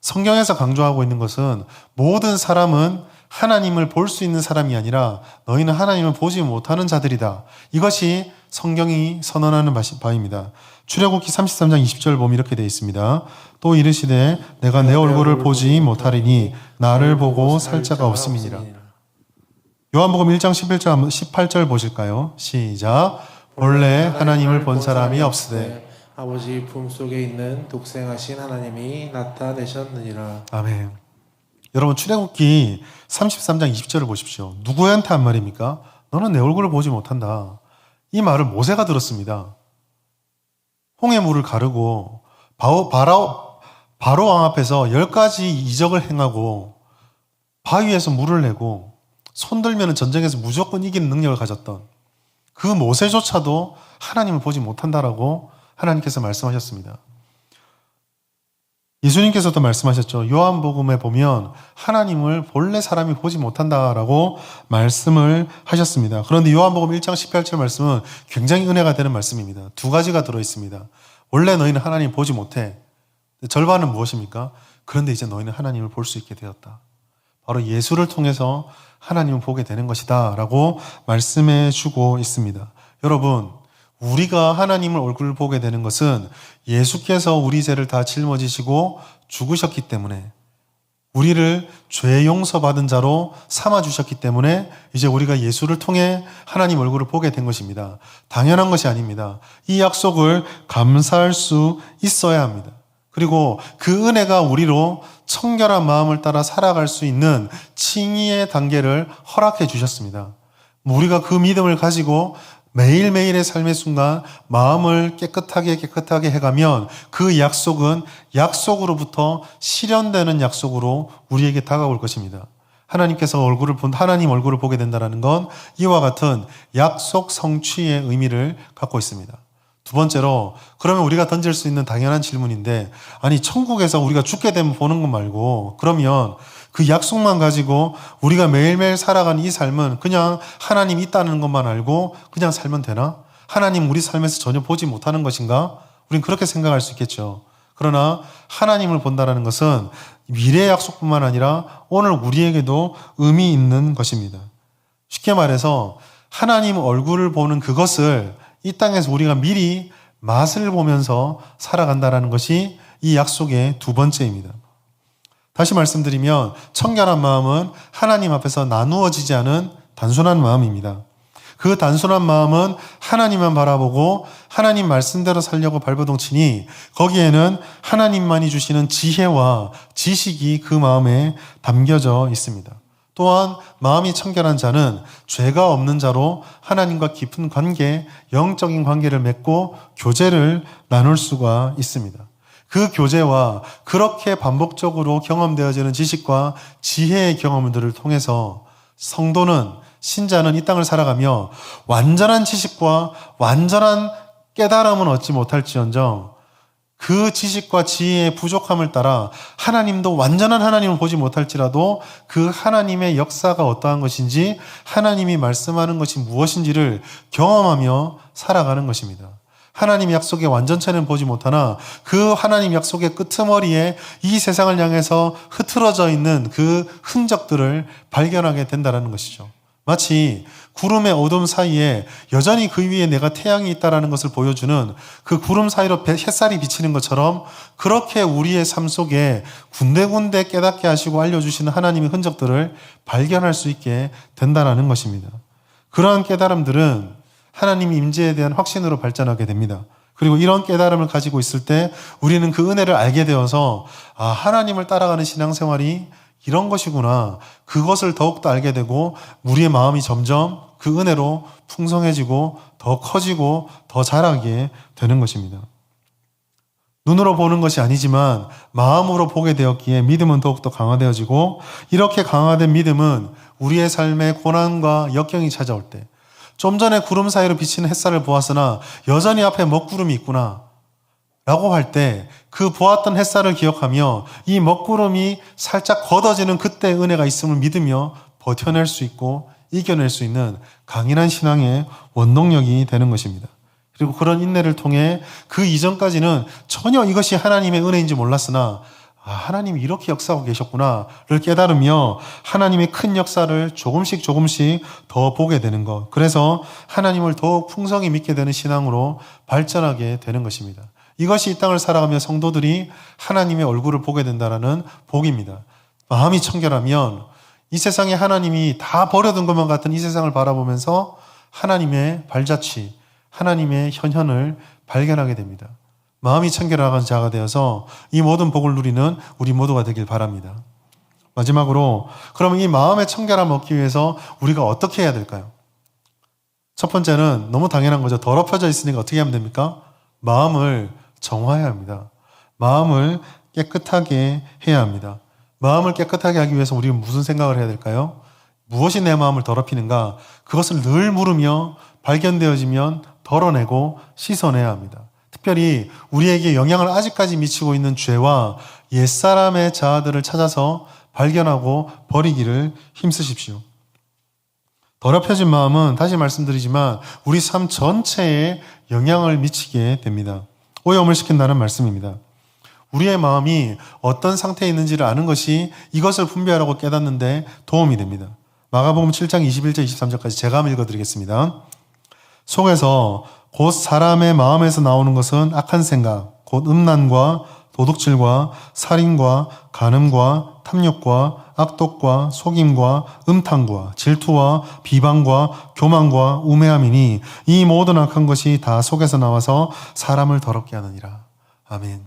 성경에서 강조하고 있는 것은 모든 사람은 하나님을 볼 수 있는 사람이 아니라 너희는 하나님을 보지 못하는 자들이다. 이것이 성경이 선언하는 바입니다. 출애굽기 33장 20절 보면 이렇게 되어 있습니다. 또 이르시되 내가 내 얼굴을 보지 못하리니 나를 보고 살 자가 없음이니라. 요한복음 1장 18절 보실까요? 시작. 본래 하나님을 본 사람이 없으되 아버지 품속에 있는 독생하신 하나님이 나타내셨느니라. 아멘. 여러분, 출애굽기 33장 20절을 보십시오. 누구한테 한 말입니까? 너는 내 얼굴을 보지 못한다. 이 말을 모세가 들었습니다. 홍해 물을 가르고 바로 왕 앞에서 10가지 이적을 행하고 바위에서 물을 내고 손들면 전쟁에서 무조건 이기는 능력을 가졌던 그 모세조차도 하나님을 보지 못한다라고 하나님께서 말씀하셨습니다. 예수님께서도 말씀하셨죠. 요한복음에 보면 하나님을 본래 사람이 보지 못한다라고 말씀을 하셨습니다. 그런데 요한복음 1장 18절 말씀은 굉장히 은혜가 되는 말씀입니다. 두 가지가 들어있습니다. 원래 너희는 하나님 보지 못해. 절반은 무엇입니까? 그런데 이제 너희는 하나님을 볼 수 있게 되었다. 바로 예수를 통해서 하나님을 보게 되는 것이다 라고 말씀해 주고 있습니다. 여러분, 우리가 하나님을 얼굴을 보게 되는 것은 예수께서 우리 죄를 다 짊어지시고 죽으셨기 때문에, 우리를 죄 용서받은 자로 삼아주셨기 때문에 이제 우리가 예수를 통해 하나님 얼굴을 보게 된 것입니다. 당연한 것이 아닙니다. 이 약속을 감사할 수 있어야 합니다. 그리고 그 은혜가 우리로 청결한 마음을 따라 살아갈 수 있는 칭의의 단계를 허락해 주셨습니다. 우리가 그 믿음을 가지고 매일매일의 삶의 순간 마음을 깨끗하게 해가면 그 약속은 약속으로부터 실현되는 약속으로 우리에게 다가올 것입니다. 하나님께서 하나님 얼굴을 보게 된다는 건 이와 같은 약속 성취의 의미를 갖고 있습니다. 두 번째로, 그러면 우리가 던질 수 있는 당연한 질문인데, 아니 천국에서 우리가 죽게 되면 보는 것 말고 그러면 그 약속만 가지고 우리가 매일매일 살아가는 이 삶은 그냥 하나님 있다는 것만 알고 그냥 살면 되나? 하나님 우리 삶에서 전혀 보지 못하는 것인가? 우린 그렇게 생각할 수 있겠죠. 그러나 하나님을 본다는 것은 미래의 약속뿐만 아니라 오늘 우리에게도 의미 있는 것입니다. 쉽게 말해서 하나님 얼굴을 보는 그것을 이 땅에서 우리가 미리 맛을 보면서 살아간다는 것이 이 약속의 두 번째입니다. 다시 말씀드리면 청결한 마음은 하나님 앞에서 나누어지지 않은 단순한 마음입니다. 그 단순한 마음은 하나님만 바라보고 하나님 말씀대로 살려고 발버둥치니 거기에는 하나님만이 주시는 지혜와 지식이 그 마음에 담겨져 있습니다. 또한 마음이 청결한 자는 죄가 없는 자로 하나님과 깊은 관계, 영적인 관계를 맺고 교제를 나눌 수가 있습니다. 그 교제와 그렇게 반복적으로 경험되어지는 지식과 지혜의 경험들을 통해서 성도는, 신자는 이 땅을 살아가며 완전한 지식과 완전한 깨달음은 얻지 못할지언정 그 지식과 지혜의 부족함을 따라 하나님도 완전한 하나님을 보지 못할지라도 그 하나님의 역사가 어떠한 것인지, 하나님이 말씀하는 것이 무엇인지를 경험하며 살아가는 것입니다. 하나님 약속의 완전체는 보지 못하나 그 하나님 약속의 끄트머리에 이 세상을 향해서 흐트러져 있는 그 흔적들을 발견하게 된다는 것이죠. 마치 구름의 어둠 사이에 여전히 그 위에 내가 태양이 있다라는 것을 보여주는 그 구름 사이로 햇살이 비치는 것처럼 그렇게 우리의 삶 속에 군데군데 깨닫게 하시고 알려주시는 하나님의 흔적들을 발견할 수 있게 된다라는 것입니다. 그러한 깨달음들은 하나님의 임재에 대한 확신으로 발전하게 됩니다. 그리고 이런 깨달음을 가지고 있을 때 우리는 그 은혜를 알게 되어서 하나님을 따라가는 신앙생활이 이런 것이구나. 그것을 더욱더 알게 되고 우리의 마음이 점점 그 은혜로 풍성해지고 더 커지고 더 자라게 되는 것입니다. 눈으로 보는 것이 아니지만 마음으로 보게 되었기에 믿음은 더욱더 강화되어지고 이렇게 강화된 믿음은 우리의 삶에 고난과 역경이 찾아올 때 좀 전에 구름 사이로 비치는 햇살을 보았으나 여전히 앞에 먹구름이 있구나 라고 할 때 그 보았던 햇살을 기억하며 이 먹구름이 살짝 걷어지는 그때의 은혜가 있음을 믿으며 버텨낼 수 있고 이겨낼 수 있는 강인한 신앙의 원동력이 되는 것입니다. 그리고 그런 인내를 통해 그 이전까지는 전혀 이것이 하나님의 은혜인지 몰랐으나 하나님이 이렇게 역사하고 계셨구나를 깨달으며 하나님의 큰 역사를 조금씩 더 보게 되는 것. 그래서 하나님을 더욱 풍성히 믿게 되는 신앙으로 발전하게 되는 것입니다. 이것이 이 땅을 살아가며 성도들이 하나님의 얼굴을 보게 된다는 복입니다. 마음이 청결하면 이 세상에 하나님이 다 버려둔 것만 같은 이 세상을 바라보면서 하나님의 발자취, 하나님의 현현을 발견하게 됩니다. 마음이 청결한 자가 되어서 이 모든 복을 누리는 우리 모두가 되길 바랍니다. 마지막으로 그러면 이 마음의 청결함을 얻기 위해서 우리가 어떻게 해야 될까요? 첫 번째는 너무 당연한 거죠. 더럽혀져 있으니까 어떻게 하면 됩니까? 마음을 정화해야 합니다. 마음을 깨끗하게 해야 합니다. 마음을 깨끗하게 하기 위해서 우리는 무슨 생각을 해야 될까요? 무엇이 내 마음을 더럽히는가? 그것을 늘 물으며 발견되어지면 덜어내고 씻어내야 합니다. 특별히 우리에게 영향을 아직까지 미치고 있는 죄와 옛사람의 자아들을 찾아서 발견하고 버리기를 힘쓰십시오. 더럽혀진 마음은 다시 말씀드리지만 우리 삶 전체에 영향을 미치게 됩니다. 오염을 시킨다는 말씀입니다. 우리의 마음이 어떤 상태에 있는지를 아는 것이 이것을 분별하고 깨닫는데 도움이 됩니다. 마가복음 7장 21절 23절까지 제가 한번 읽어드리겠습니다. 속에서 곧 사람의 마음에서 나오는 것은 악한 생각, 곧 음란과 도둑질과 살인과 간음과 탐욕과 악독과 속임과 음탕과 질투와 비방과 교만과 우매함이니 이 모든 악한 것이 다 속에서 나와서 사람을 더럽게 하느니라. 아멘.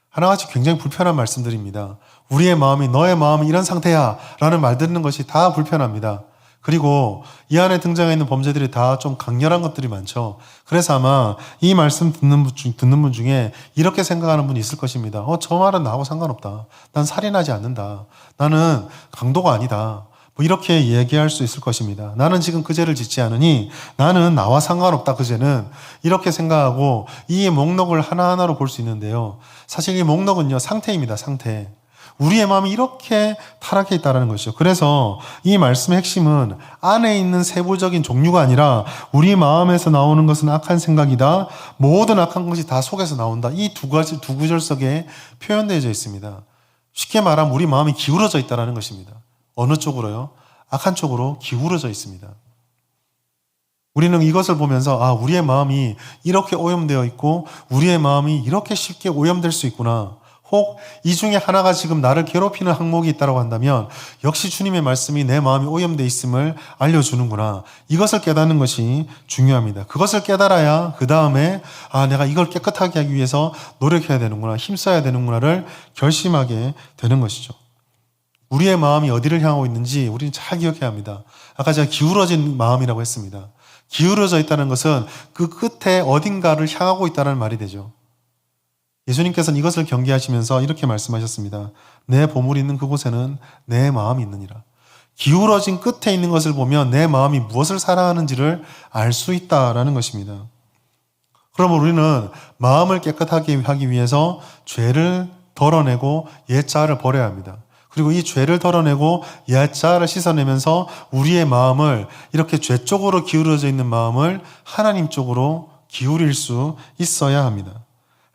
하나같이 굉장히 불편한 말씀들입니다. 우리의 마음이 너의 마음이 이런 상태야 라는 말 듣는 것이 다 불편합니다. 그리고 이 안에 등장해 있는 범죄들이 다 좀 강렬한 것들이 많죠. 그래서 아마 이 말씀 듣는 분 중에 이렇게 생각하는 분이 있을 것입니다. 저 말은 나하고 상관없다. 난 살인하지 않는다. 나는 강도가 아니다. 뭐 이렇게 얘기할 수 있을 것입니다. 나는 지금 그 죄를 짓지 않으니 나는 나와 상관없다. 그 죄는 이렇게 생각하고 이 목록을 하나하나로 볼 수 있는데요. 사실 이 목록은요 상태입니다. 상태. 우리의 마음이 이렇게 타락해 있다는 것이죠. 그래서 이 말씀의 핵심은 안에 있는 세부적인 종류가 아니라 우리 마음에서 나오는 것은 악한 생각이다. 모든 악한 것이 다 속에서 나온다. 이 두 구절 속에 표현되어져 있습니다. 쉽게 말하면 우리 마음이 기울어져 있다는 것입니다. 어느 쪽으로요? 악한 쪽으로 기울어져 있습니다. 우리는 이것을 보면서 우리의 마음이 이렇게 오염되어 있고 우리의 마음이 이렇게 쉽게 오염될 수 있구나. 혹 이 중에 하나가 지금 나를 괴롭히는 항목이 있다고 한다면 역시 주님의 말씀이 내 마음이 오염되어 있음을 알려주는구나. 이것을 깨닫는 것이 중요합니다. 그것을 깨달아야 그 다음에 내가 이걸 깨끗하게 하기 위해서 노력해야 되는구나. 힘써야 되는구나를 결심하게 되는 것이죠. 우리의 마음이 어디를 향하고 있는지 우리는 잘 기억해야 합니다. 아까 제가 기울어진 마음이라고 했습니다. 기울어져 있다는 것은 그 끝에 어딘가를 향하고 있다는 말이 되죠. 예수님께서는 이것을 경계하시면서 이렇게 말씀하셨습니다. 내 보물이 있는 그곳에는 내 마음이 있느니라. 기울어진 끝에 있는 것을 보면 내 마음이 무엇을 사랑하는지를 알 수 있다라는 것입니다. 그러면 우리는 마음을 깨끗하게 하기 위해서 죄를 덜어내고 옛자아를 버려야 합니다. 그리고 이 죄를 덜어내고 옛자아를 씻어내면서 우리의 마음을 이렇게 죄 쪽으로 기울어져 있는 마음을 하나님 쪽으로 기울일 수 있어야 합니다.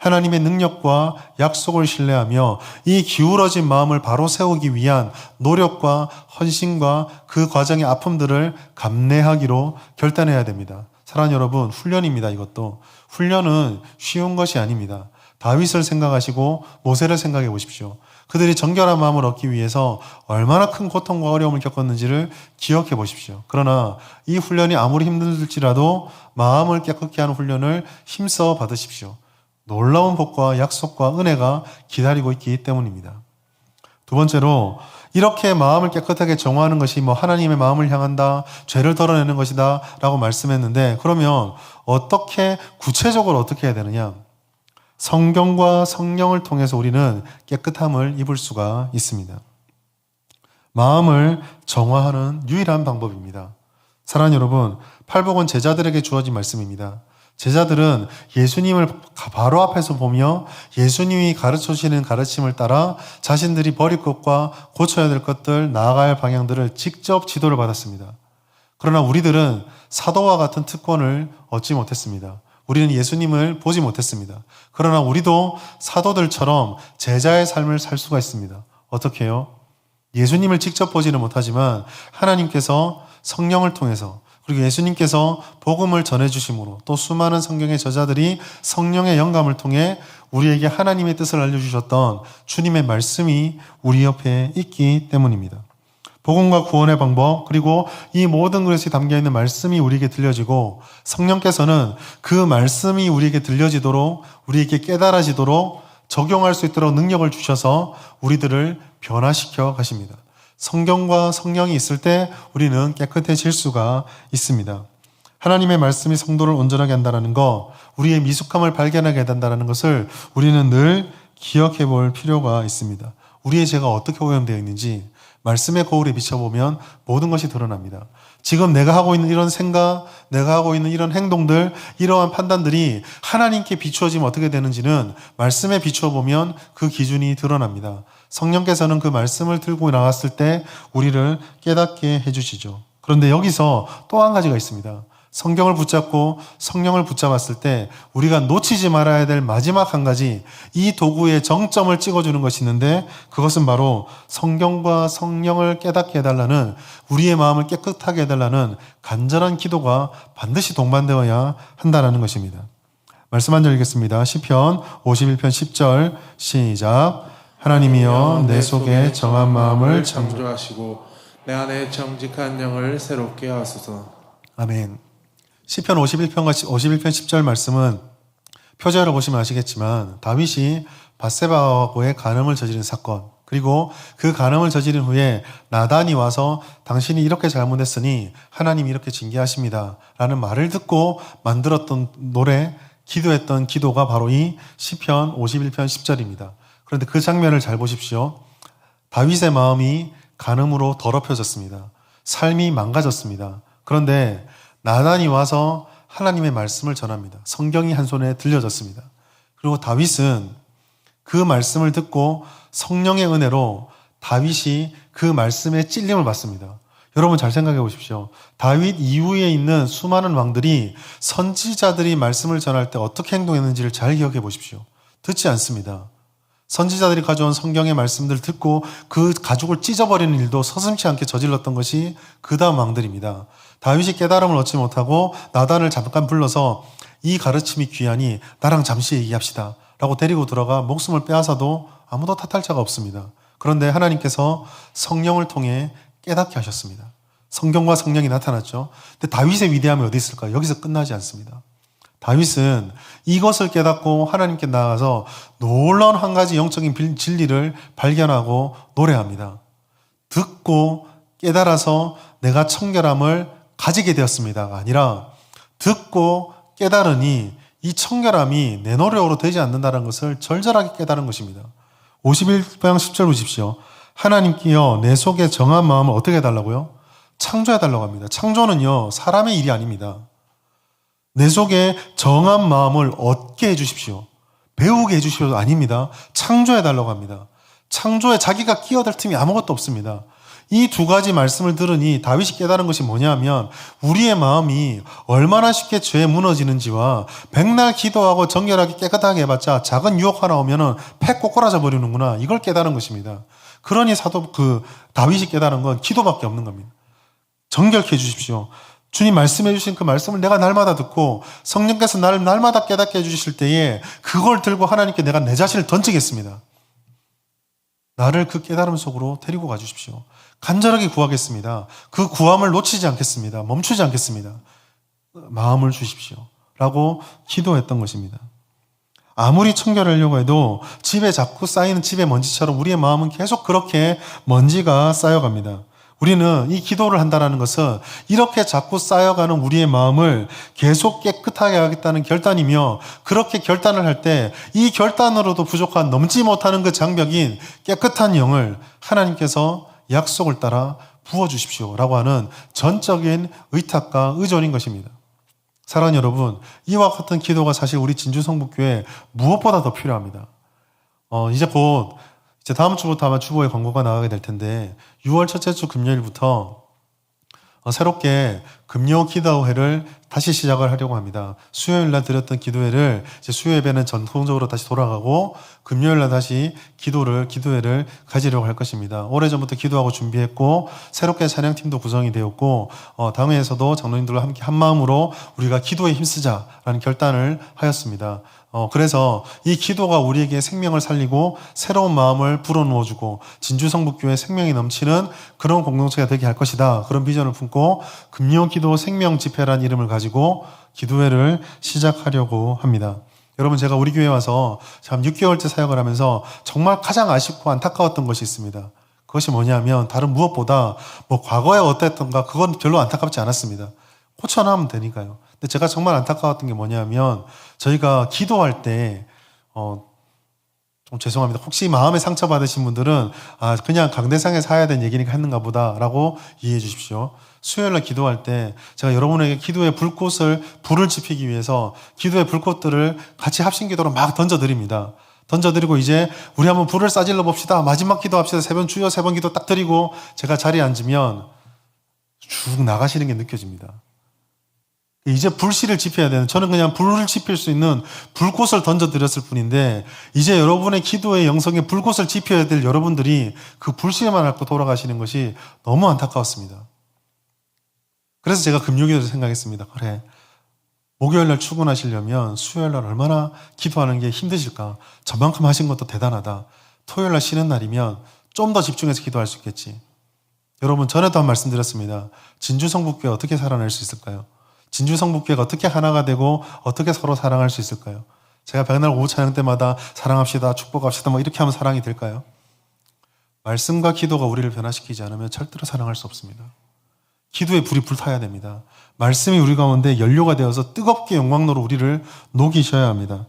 하나님의 능력과 약속을 신뢰하며 이 기울어진 마음을 바로 세우기 위한 노력과 헌신과 그 과정의 아픔들을 감내하기로 결단해야 됩니다. 사랑하는 여러분, 훈련입니다. 이것도. 훈련은 쉬운 것이 아닙니다. 다윗을 생각하시고 모세를 생각해 보십시오. 그들이 정결한 마음을 얻기 위해서 얼마나 큰 고통과 어려움을 겪었는지를 기억해 보십시오. 그러나 이 훈련이 아무리 힘들지라도 마음을 깨끗게 하는 훈련을 힘써 받으십시오. 놀라운 복과 약속과 은혜가 기다리고 있기 때문입니다. 두 번째로, 이렇게 마음을 깨끗하게 정화하는 것이 하나님의 마음을 향한다, 죄를 덜어내는 것이다 라고 말씀했는데, 그러면 구체적으로 어떻게 해야 되느냐? 성경과 성령을 통해서 우리는 깨끗함을 입을 수가 있습니다. 마음을 정화하는 유일한 방법입니다. 사랑하는 여러분, 팔복은 제자들에게 주어진 말씀입니다. 제자들은 예수님을 바로 앞에서 보며 예수님이 가르쳐 주시는 가르침을 따라 자신들이 버릴 것과 고쳐야 될 것들, 나아가야 할 방향들을 직접 지도를 받았습니다. 그러나 우리들은 사도와 같은 특권을 얻지 못했습니다. 우리는 예수님을 보지 못했습니다. 그러나 우리도 사도들처럼 제자의 삶을 살 수가 있습니다. 어떻게 해요? 예수님을 직접 보지는 못하지만 하나님께서 성령을 통해서, 그리고 예수님께서 복음을 전해주심으로, 또 수많은 성경의 저자들이 성령의 영감을 통해 우리에게 하나님의 뜻을 알려주셨던 주님의 말씀이 우리 옆에 있기 때문입니다. 복음과 구원의 방법, 그리고 이 모든 것이 담겨있는 말씀이 우리에게 들려지고, 성령께서는 그 말씀이 우리에게 들려지도록, 우리에게 깨달아지도록 적용할 수 있도록 능력을 주셔서 우리들을 변화시켜 가십니다. 성경과 성령이 있을 때 우리는 깨끗해질 수가 있습니다. 하나님의 말씀이 성도를 온전하게 한다는 것, 우리의 미숙함을 발견하게 된다는 것을 우리는 늘 기억해 볼 필요가 있습니다. 우리의 죄가 어떻게 오염되어 있는지 말씀의 거울에 비춰보면 모든 것이 드러납니다. 지금 내가 하고 있는 이런 생각, 내가 하고 있는 이런 행동들, 이러한 판단들이 하나님께 비추어지면 어떻게 되는지는 말씀에 비추어보면 그 기준이 드러납니다. 성령께서는 그 말씀을 들고 나갔을 때 우리를 깨닫게 해주시죠. 그런데 여기서 또 한 가지가 있습니다. 성경을 붙잡고 성령을 붙잡았을 때 우리가 놓치지 말아야 될 마지막 한 가지, 이 도구의 정점을 찍어주는 것이 있는데, 그것은 바로 성경과 성령을 깨닫게 해달라는, 우리의 마음을 깨끗하게 해달라는 간절한 기도가 반드시 동반되어야 한다는 것입니다. 말씀 한 절 읽겠습니다. 시편 51편 10절 시작. 하나님이여 내 속에 정한 마음을 창조하시고 내 안에 정직한 영을 새롭게 하소서. 아멘. 시편 51편 10절 말씀은 표제로 보시면 아시겠지만 다윗이 밧세바하고의 간음을 저지른 사건, 그리고 그 간음을 저지른 후에 나단이 와서 당신이 이렇게 잘못했으니 하나님이 이렇게 징계하십니다 라는 말을 듣고 만들었던 노래, 기도했던 기도가 바로 이 시편 51편 10절입니다. 그런데 그 장면을 잘 보십시오. 다윗의 마음이 간음으로 더럽혀졌습니다. 삶이 망가졌습니다. 그런데 나단이 와서 하나님의 말씀을 전합니다. 성경이 한 손에 들려졌습니다. 그리고 다윗은 그 말씀을 듣고 성령의 은혜로 다윗이 그 말씀에 찔림을 받습니다. 여러분 잘 생각해 보십시오. 다윗 이후에 있는 수많은 왕들이 선지자들이 말씀을 전할 때 어떻게 행동했는지를 잘 기억해 보십시오. 듣지 않습니다. 선지자들이 가져온 성경의 말씀들을 듣고 그 가죽을 찢어버리는 일도 서슴지 않게 저질렀던 것이 그 다음 왕들입니다. 다윗이 깨달음을 얻지 못하고 나단을 잠깐 불러서 이 가르침이 귀하니 나랑 잠시 얘기합시다 라고 데리고 들어가 목숨을 빼앗아도 아무도 탓할 자가 없습니다. 그런데 하나님께서 성령을 통해 깨닫게 하셨습니다. 성경과 성령이 나타났죠. 근데 다윗의 위대함이 어디 있을까요? 여기서 끝나지 않습니다. 다윗은 이것을 깨닫고 하나님께 나아가서 놀라운 한 가지 영적인 진리를 발견하고 노래합니다. 듣고 깨달아서 내가 청결함을 가지게 되었습니다가 아니라 듣고 깨달으니 이 청결함이 내 노력으로 되지 않는다는 것을 절절하게 깨달은 것입니다. 51편 10절 보십시오. 하나님께요 내 속에 정한 마음을 어떻게 해달라고요? 창조해달라고 합니다. 창조는요 사람의 일이 아닙니다. 내 속에 정한 마음을 얻게 해주십시오. 배우게 해주십시오. 아닙니다. 창조해달라고 합니다. 창조에 자기가 끼어들 틈이 아무것도 없습니다. 이 두 가지 말씀을 들으니 다윗이 깨달은 것이 뭐냐면 우리의 마음이 얼마나 쉽게 죄에 무너지는지와 백날 기도하고 정결하게 깨끗하게 해봤자 작은 유혹 하나 오면은 팩 꼬꾸라져 버리는구나. 이걸 깨달은 것입니다. 그러니 다윗이 깨달은 건 기도밖에 없는 겁니다. 정결케 해주십시오. 주님 말씀해 주신 그 말씀을 내가 날마다 듣고 성령께서 나를 날마다 깨닫게 해주실 때에 그걸 들고 하나님께 내가 내 자신을 던지겠습니다. 나를 그 깨달음 속으로 데리고 가주십시오. 간절하게 구하겠습니다. 그 구함을 놓치지 않겠습니다. 멈추지 않겠습니다. 마음을 주십시오. 라고 기도했던 것입니다. 아무리 청결하려고 해도 집에 자꾸 쌓이는 집의 먼지처럼 우리의 마음은 계속 그렇게 먼지가 쌓여갑니다. 우리는 이 기도를 한다는 것은 이렇게 자꾸 쌓여가는 우리의 마음을 계속 깨끗하게 하겠다는 결단이며 그렇게 결단을 할 때 이 결단으로도 부족한 넘지 못하는 그 장벽인 깨끗한 영을 하나님께서 약속을 따라 부어주십시오 라고 하는 전적인 의탁과 의존인 것입니다. 사랑하는 여러분, 이와 같은 기도가 사실 우리 진주성북교회 무엇보다 더 필요합니다. 이제 다음 주부터 아마 주보에 광고가 나가게 될 텐데 6월 첫째 주 금요일부터 새롭게 금요 기도회를 다시 시작을 하려고 합니다. 수요일 날 드렸던 기도회를 이제 수요 예배는 전통적으로 다시 돌아가고 금요일 날 다시 기도회를 가지려고 할 것입니다. 오래전부터 기도하고 준비했고 새롭게 찬양팀도 구성이 되었고 당회에서도 장로님들과 함께 한 마음으로 우리가 기도에 힘쓰자라는 결단을 하였습니다. 그래서 이 기도가 우리에게 생명을 살리고 새로운 마음을 불어넣어주고 진주성북교회 생명이 넘치는 그런 공동체가 되게 할 것이다. 그런 비전을 품고 금요기도 생명집회라는 이름을 가지고 기도회를 시작하려고 합니다. 여러분, 제가 우리 교회에 와서 참 6개월째 사역을 하면서 정말 가장 아쉽고 안타까웠던 것이 있습니다. 그것이 뭐냐면 다른 무엇보다 과거에 어땠던가 그건 별로 안타깝지 않았습니다. 고쳐나가면 되니까요. 근데 제가 정말 안타까웠던 게 뭐냐면 저희가 기도할 때 좀 죄송합니다. 혹시 마음에 상처받으신 분들은 그냥 강대상에서 해야 되는 얘기니까 했는가 보다라고 이해해 주십시오. 수요일날 기도할 때 제가 여러분에게 기도의 불을 지피기 위해서 기도의 불꽃들을 같이 합심기도로 막 던져드립니다. 던져드리고 이제 우리 한번 불을 싸질러 봅시다. 마지막 기도합시다. 주여 3번 기도 딱 드리고 제가 자리에 앉으면 쭉 나가시는 게 느껴집니다. 이제 불씨를 지펴야 되는, 저는 그냥 불을 지필 수 있는 불꽃을 던져드렸을 뿐인데 이제 여러분의 기도의 영성에 불꽃을 지펴야 될 여러분들이 그 불씨만 앓고 돌아가시는 것이 너무 안타까웠습니다. 그래서 제가 금요일을 생각했습니다. 그래, 목요일날 출근하시려면 수요일날 얼마나 기도하는 게 힘드실까. 저만큼 하신 것도 대단하다. 토요일날 쉬는 날이면 좀 더 집중해서 기도할 수 있겠지. 여러분, 전에도 한 말씀 드렸습니다. 진주성북교회 어떻게 살아낼 수 있을까요? 진주성북교회가 어떻게 하나가 되고 어떻게 서로 사랑할 수 있을까요? 제가 백날 오후 찬양 때마다 사랑합시다, 축복합시다 이렇게 하면 사랑이 될까요? 말씀과 기도가 우리를 변화시키지 않으면 절대로 사랑할 수 없습니다. 기도에 불이 불타야 됩니다. 말씀이 우리 가운데 연료가 되어서 뜨겁게 영광로로 우리를 녹이셔야 합니다.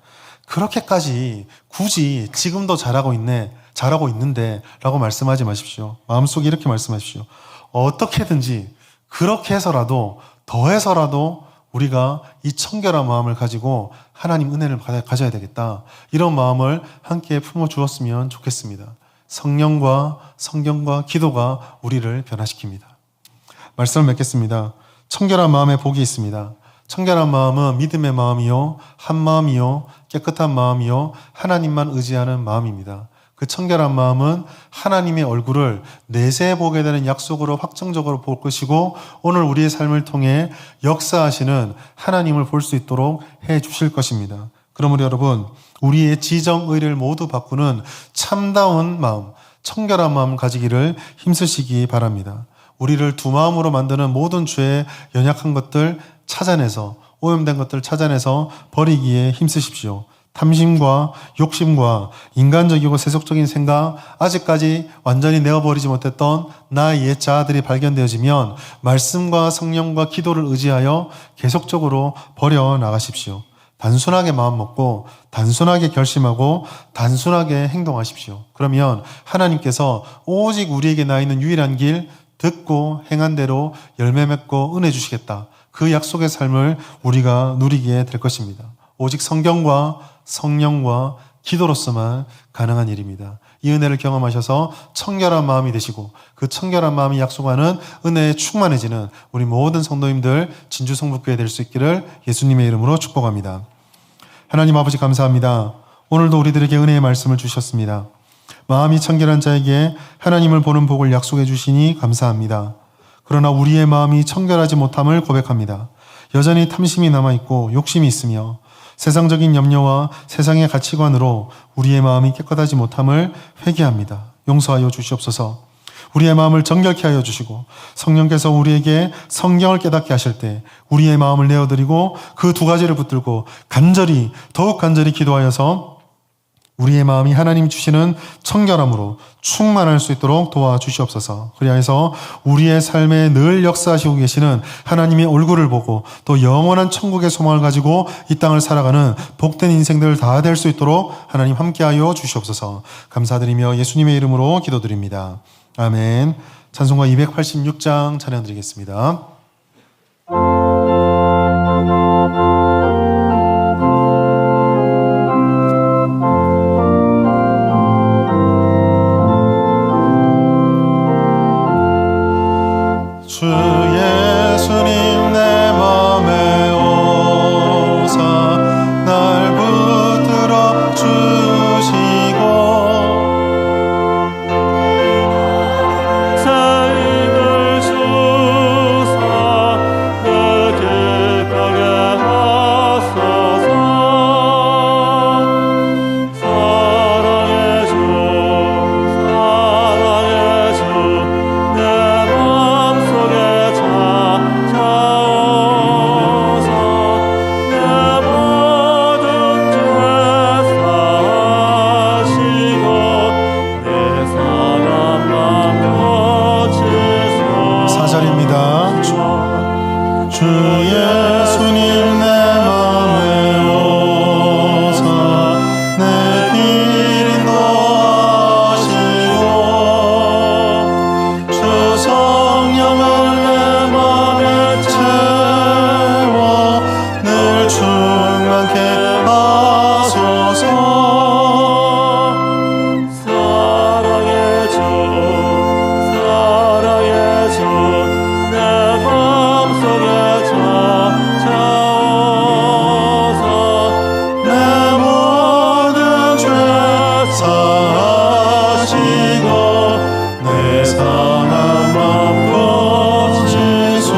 그렇게까지 굳이 지금도 잘하고 있는데 라고 말씀하지 마십시오. 마음속에 이렇게 말씀하십시오. 어떻게든지 그렇게 해서라도 더해서라도 우리가 이 청결한 마음을 가지고 하나님 은혜를 가져야 되겠다. 이런 마음을 함께 품어주었으면 좋겠습니다. 성령과 성경과 기도가 우리를 변화시킵니다. 말씀을 맺겠습니다. 청결한 마음에 복이 있습니다. 청결한 마음은 믿음의 마음이요, 한 마음이요, 깨끗한 마음이요, 하나님만 의지하는 마음입니다. 그 청결한 마음은 하나님의 얼굴을 내세 보게 되는 약속으로 확정적으로 볼 것이고 오늘 우리의 삶을 통해 역사하시는 하나님을 볼 수 있도록 해 주실 것입니다. 그러므로 여러분, 우리의 지정의를 모두 바꾸는 참다운 마음, 청결한 마음 가지기를 힘쓰시기 바랍니다. 우리를 두 마음으로 만드는 모든 죄에 연약한 것들 찾아내서, 오염된 것들 찾아내서 버리기에 힘쓰십시오. 탐심과 욕심과 인간적이고 세속적인 생각, 아직까지 완전히 내어버리지 못했던 나의 옛 자아들이 발견되어지면 말씀과 성령과 기도를 의지하여 계속적으로 버려나가십시오. 단순하게 마음 먹고 단순하게 결심하고 단순하게 행동하십시오. 그러면 하나님께서 오직 우리에게 나 있는 유일한 길, 듣고 행한 대로 열매 맺고 은혜 주시겠다. 그 약속의 삶을 우리가 누리게 될 것입니다. 오직 성경과 성령과 기도로서만 가능한 일입니다. 이 은혜를 경험하셔서 청결한 마음이 되시고 그 청결한 마음이 약속하는 은혜에 충만해지는 우리 모든 성도님들 진주 성북교회 될 수 있기를 예수님의 이름으로 축복합니다. 하나님 아버지 감사합니다. 오늘도 우리들에게 은혜의 말씀을 주셨습니다. 마음이 청결한 자에게 하나님을 보는 복을 약속해 주시니 감사합니다. 그러나 우리의 마음이 청결하지 못함을 고백합니다. 여전히 탐심이 남아있고 욕심이 있으며 세상적인 염려와 세상의 가치관으로 우리의 마음이 깨끗하지 못함을 회개합니다. 용서하여 주시옵소서. 우리의 마음을 정결케 하여 주시고 성령께서 우리에게 성경을 깨닫게 하실 때 우리의 마음을 내어드리고 그 두 가지를 붙들고 더욱 간절히 기도하여서 우리의 마음이 하나님 주시는 청결함으로 충만할 수 있도록 도와주시옵소서. 그리하여서 우리의 삶에 늘 역사하시고 계시는 하나님의 얼굴을 보고 또 영원한 천국의 소망을 가지고 이 땅을 살아가는 복된 인생들 다 될 수 있도록 하나님 함께하여 주시옵소서. 감사드리며 예수님의 이름으로 기도드립니다. 아멘. 찬송가 286장 찬양드리겠습니다. 주 예수님 내 맘에 오사 날 붙들어 주시고 삶을 주사 내게 가게 하소서. 사랑의 주 내 맘속에 찾아오사 내 모든 죄 사하시고 내 사랑만 고치소서. 4절입니다. 주 예수님 내 맘에 오사 내 길 인도하시고 주 성령을 내 맘에 채워 늘 충만케 하소서. 사랑의 주 내 맘속에 찾아오사 내 모든 죄 사하시고 내 사랑만 고치소서.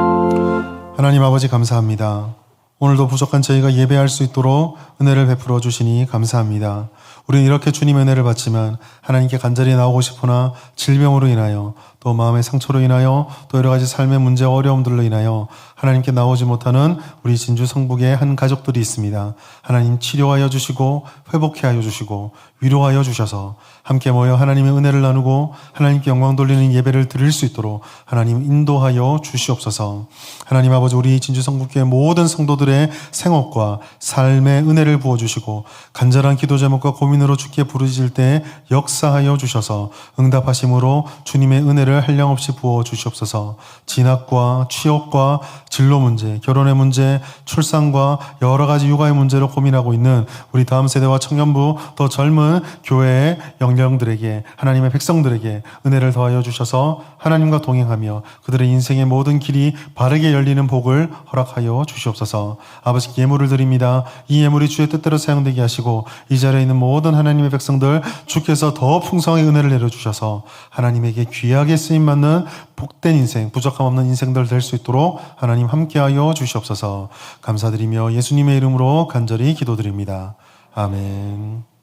아멘. 하나님 아버지 감사합니다. 오늘도 부족한 저희가 예배할 수 있도록 은혜를 베풀어 주시니 감사합니다. 우리는 이렇게 주님의 은혜를 받지만 하나님께 간절히 나오고 싶으나 질병으로 인하여 또 마음의 상처로 인하여 또 여러 가지 삶의 문제와 어려움들로 인하여 하나님께 나오지 못하는 우리 진주 성북의 한 가족들이 있습니다. 하나님 치료하여 주시고 회복해 하여 주시고 위로하여 주셔서 함께 모여 하나님의 은혜를 나누고 하나님께 영광 돌리는 예배를 드릴 수 있도록 하나님 인도하여 주시옵소서. 하나님 아버지 우리 진주 성북교회 모든 성도들의 생업과 삶의 은혜를 부어주시고 간절한 기도 제목과 고민으로 주께 부르짖을 때 역사하여 주셔서 응답하심으로 주님의 은혜를 한량없이 부어 주시옵소서. 진학과 취업과 진로 문제, 결혼의 문제, 출산과 여러 가지 육아의 문제로 고민하고 있는 우리 다음 세대와 청년부 또 젊은 교회의 영령들에게 하나님의 백성들에게 은혜를 더하여 주셔서 하나님과 동행하며 그들의 인생의 모든 길이 바르게 열리는 복을 허락하여 주시옵소서. 아버지께 예물을 드립니다. 이 예물이 주의 뜻대로 사용되게 하시고 이 자리에 있는 모든 하나님의 백성들 주께서 더 풍성하게 은혜를 내려주셔서 하나님에게 귀하게 쓰임받는 복된 인생, 부족함 없는 인생들 될 수 있도록 하나님 함께하여 주시옵소서. 감사드리며 예수님의 이름으로 간절히 기도드립니다. 아멘.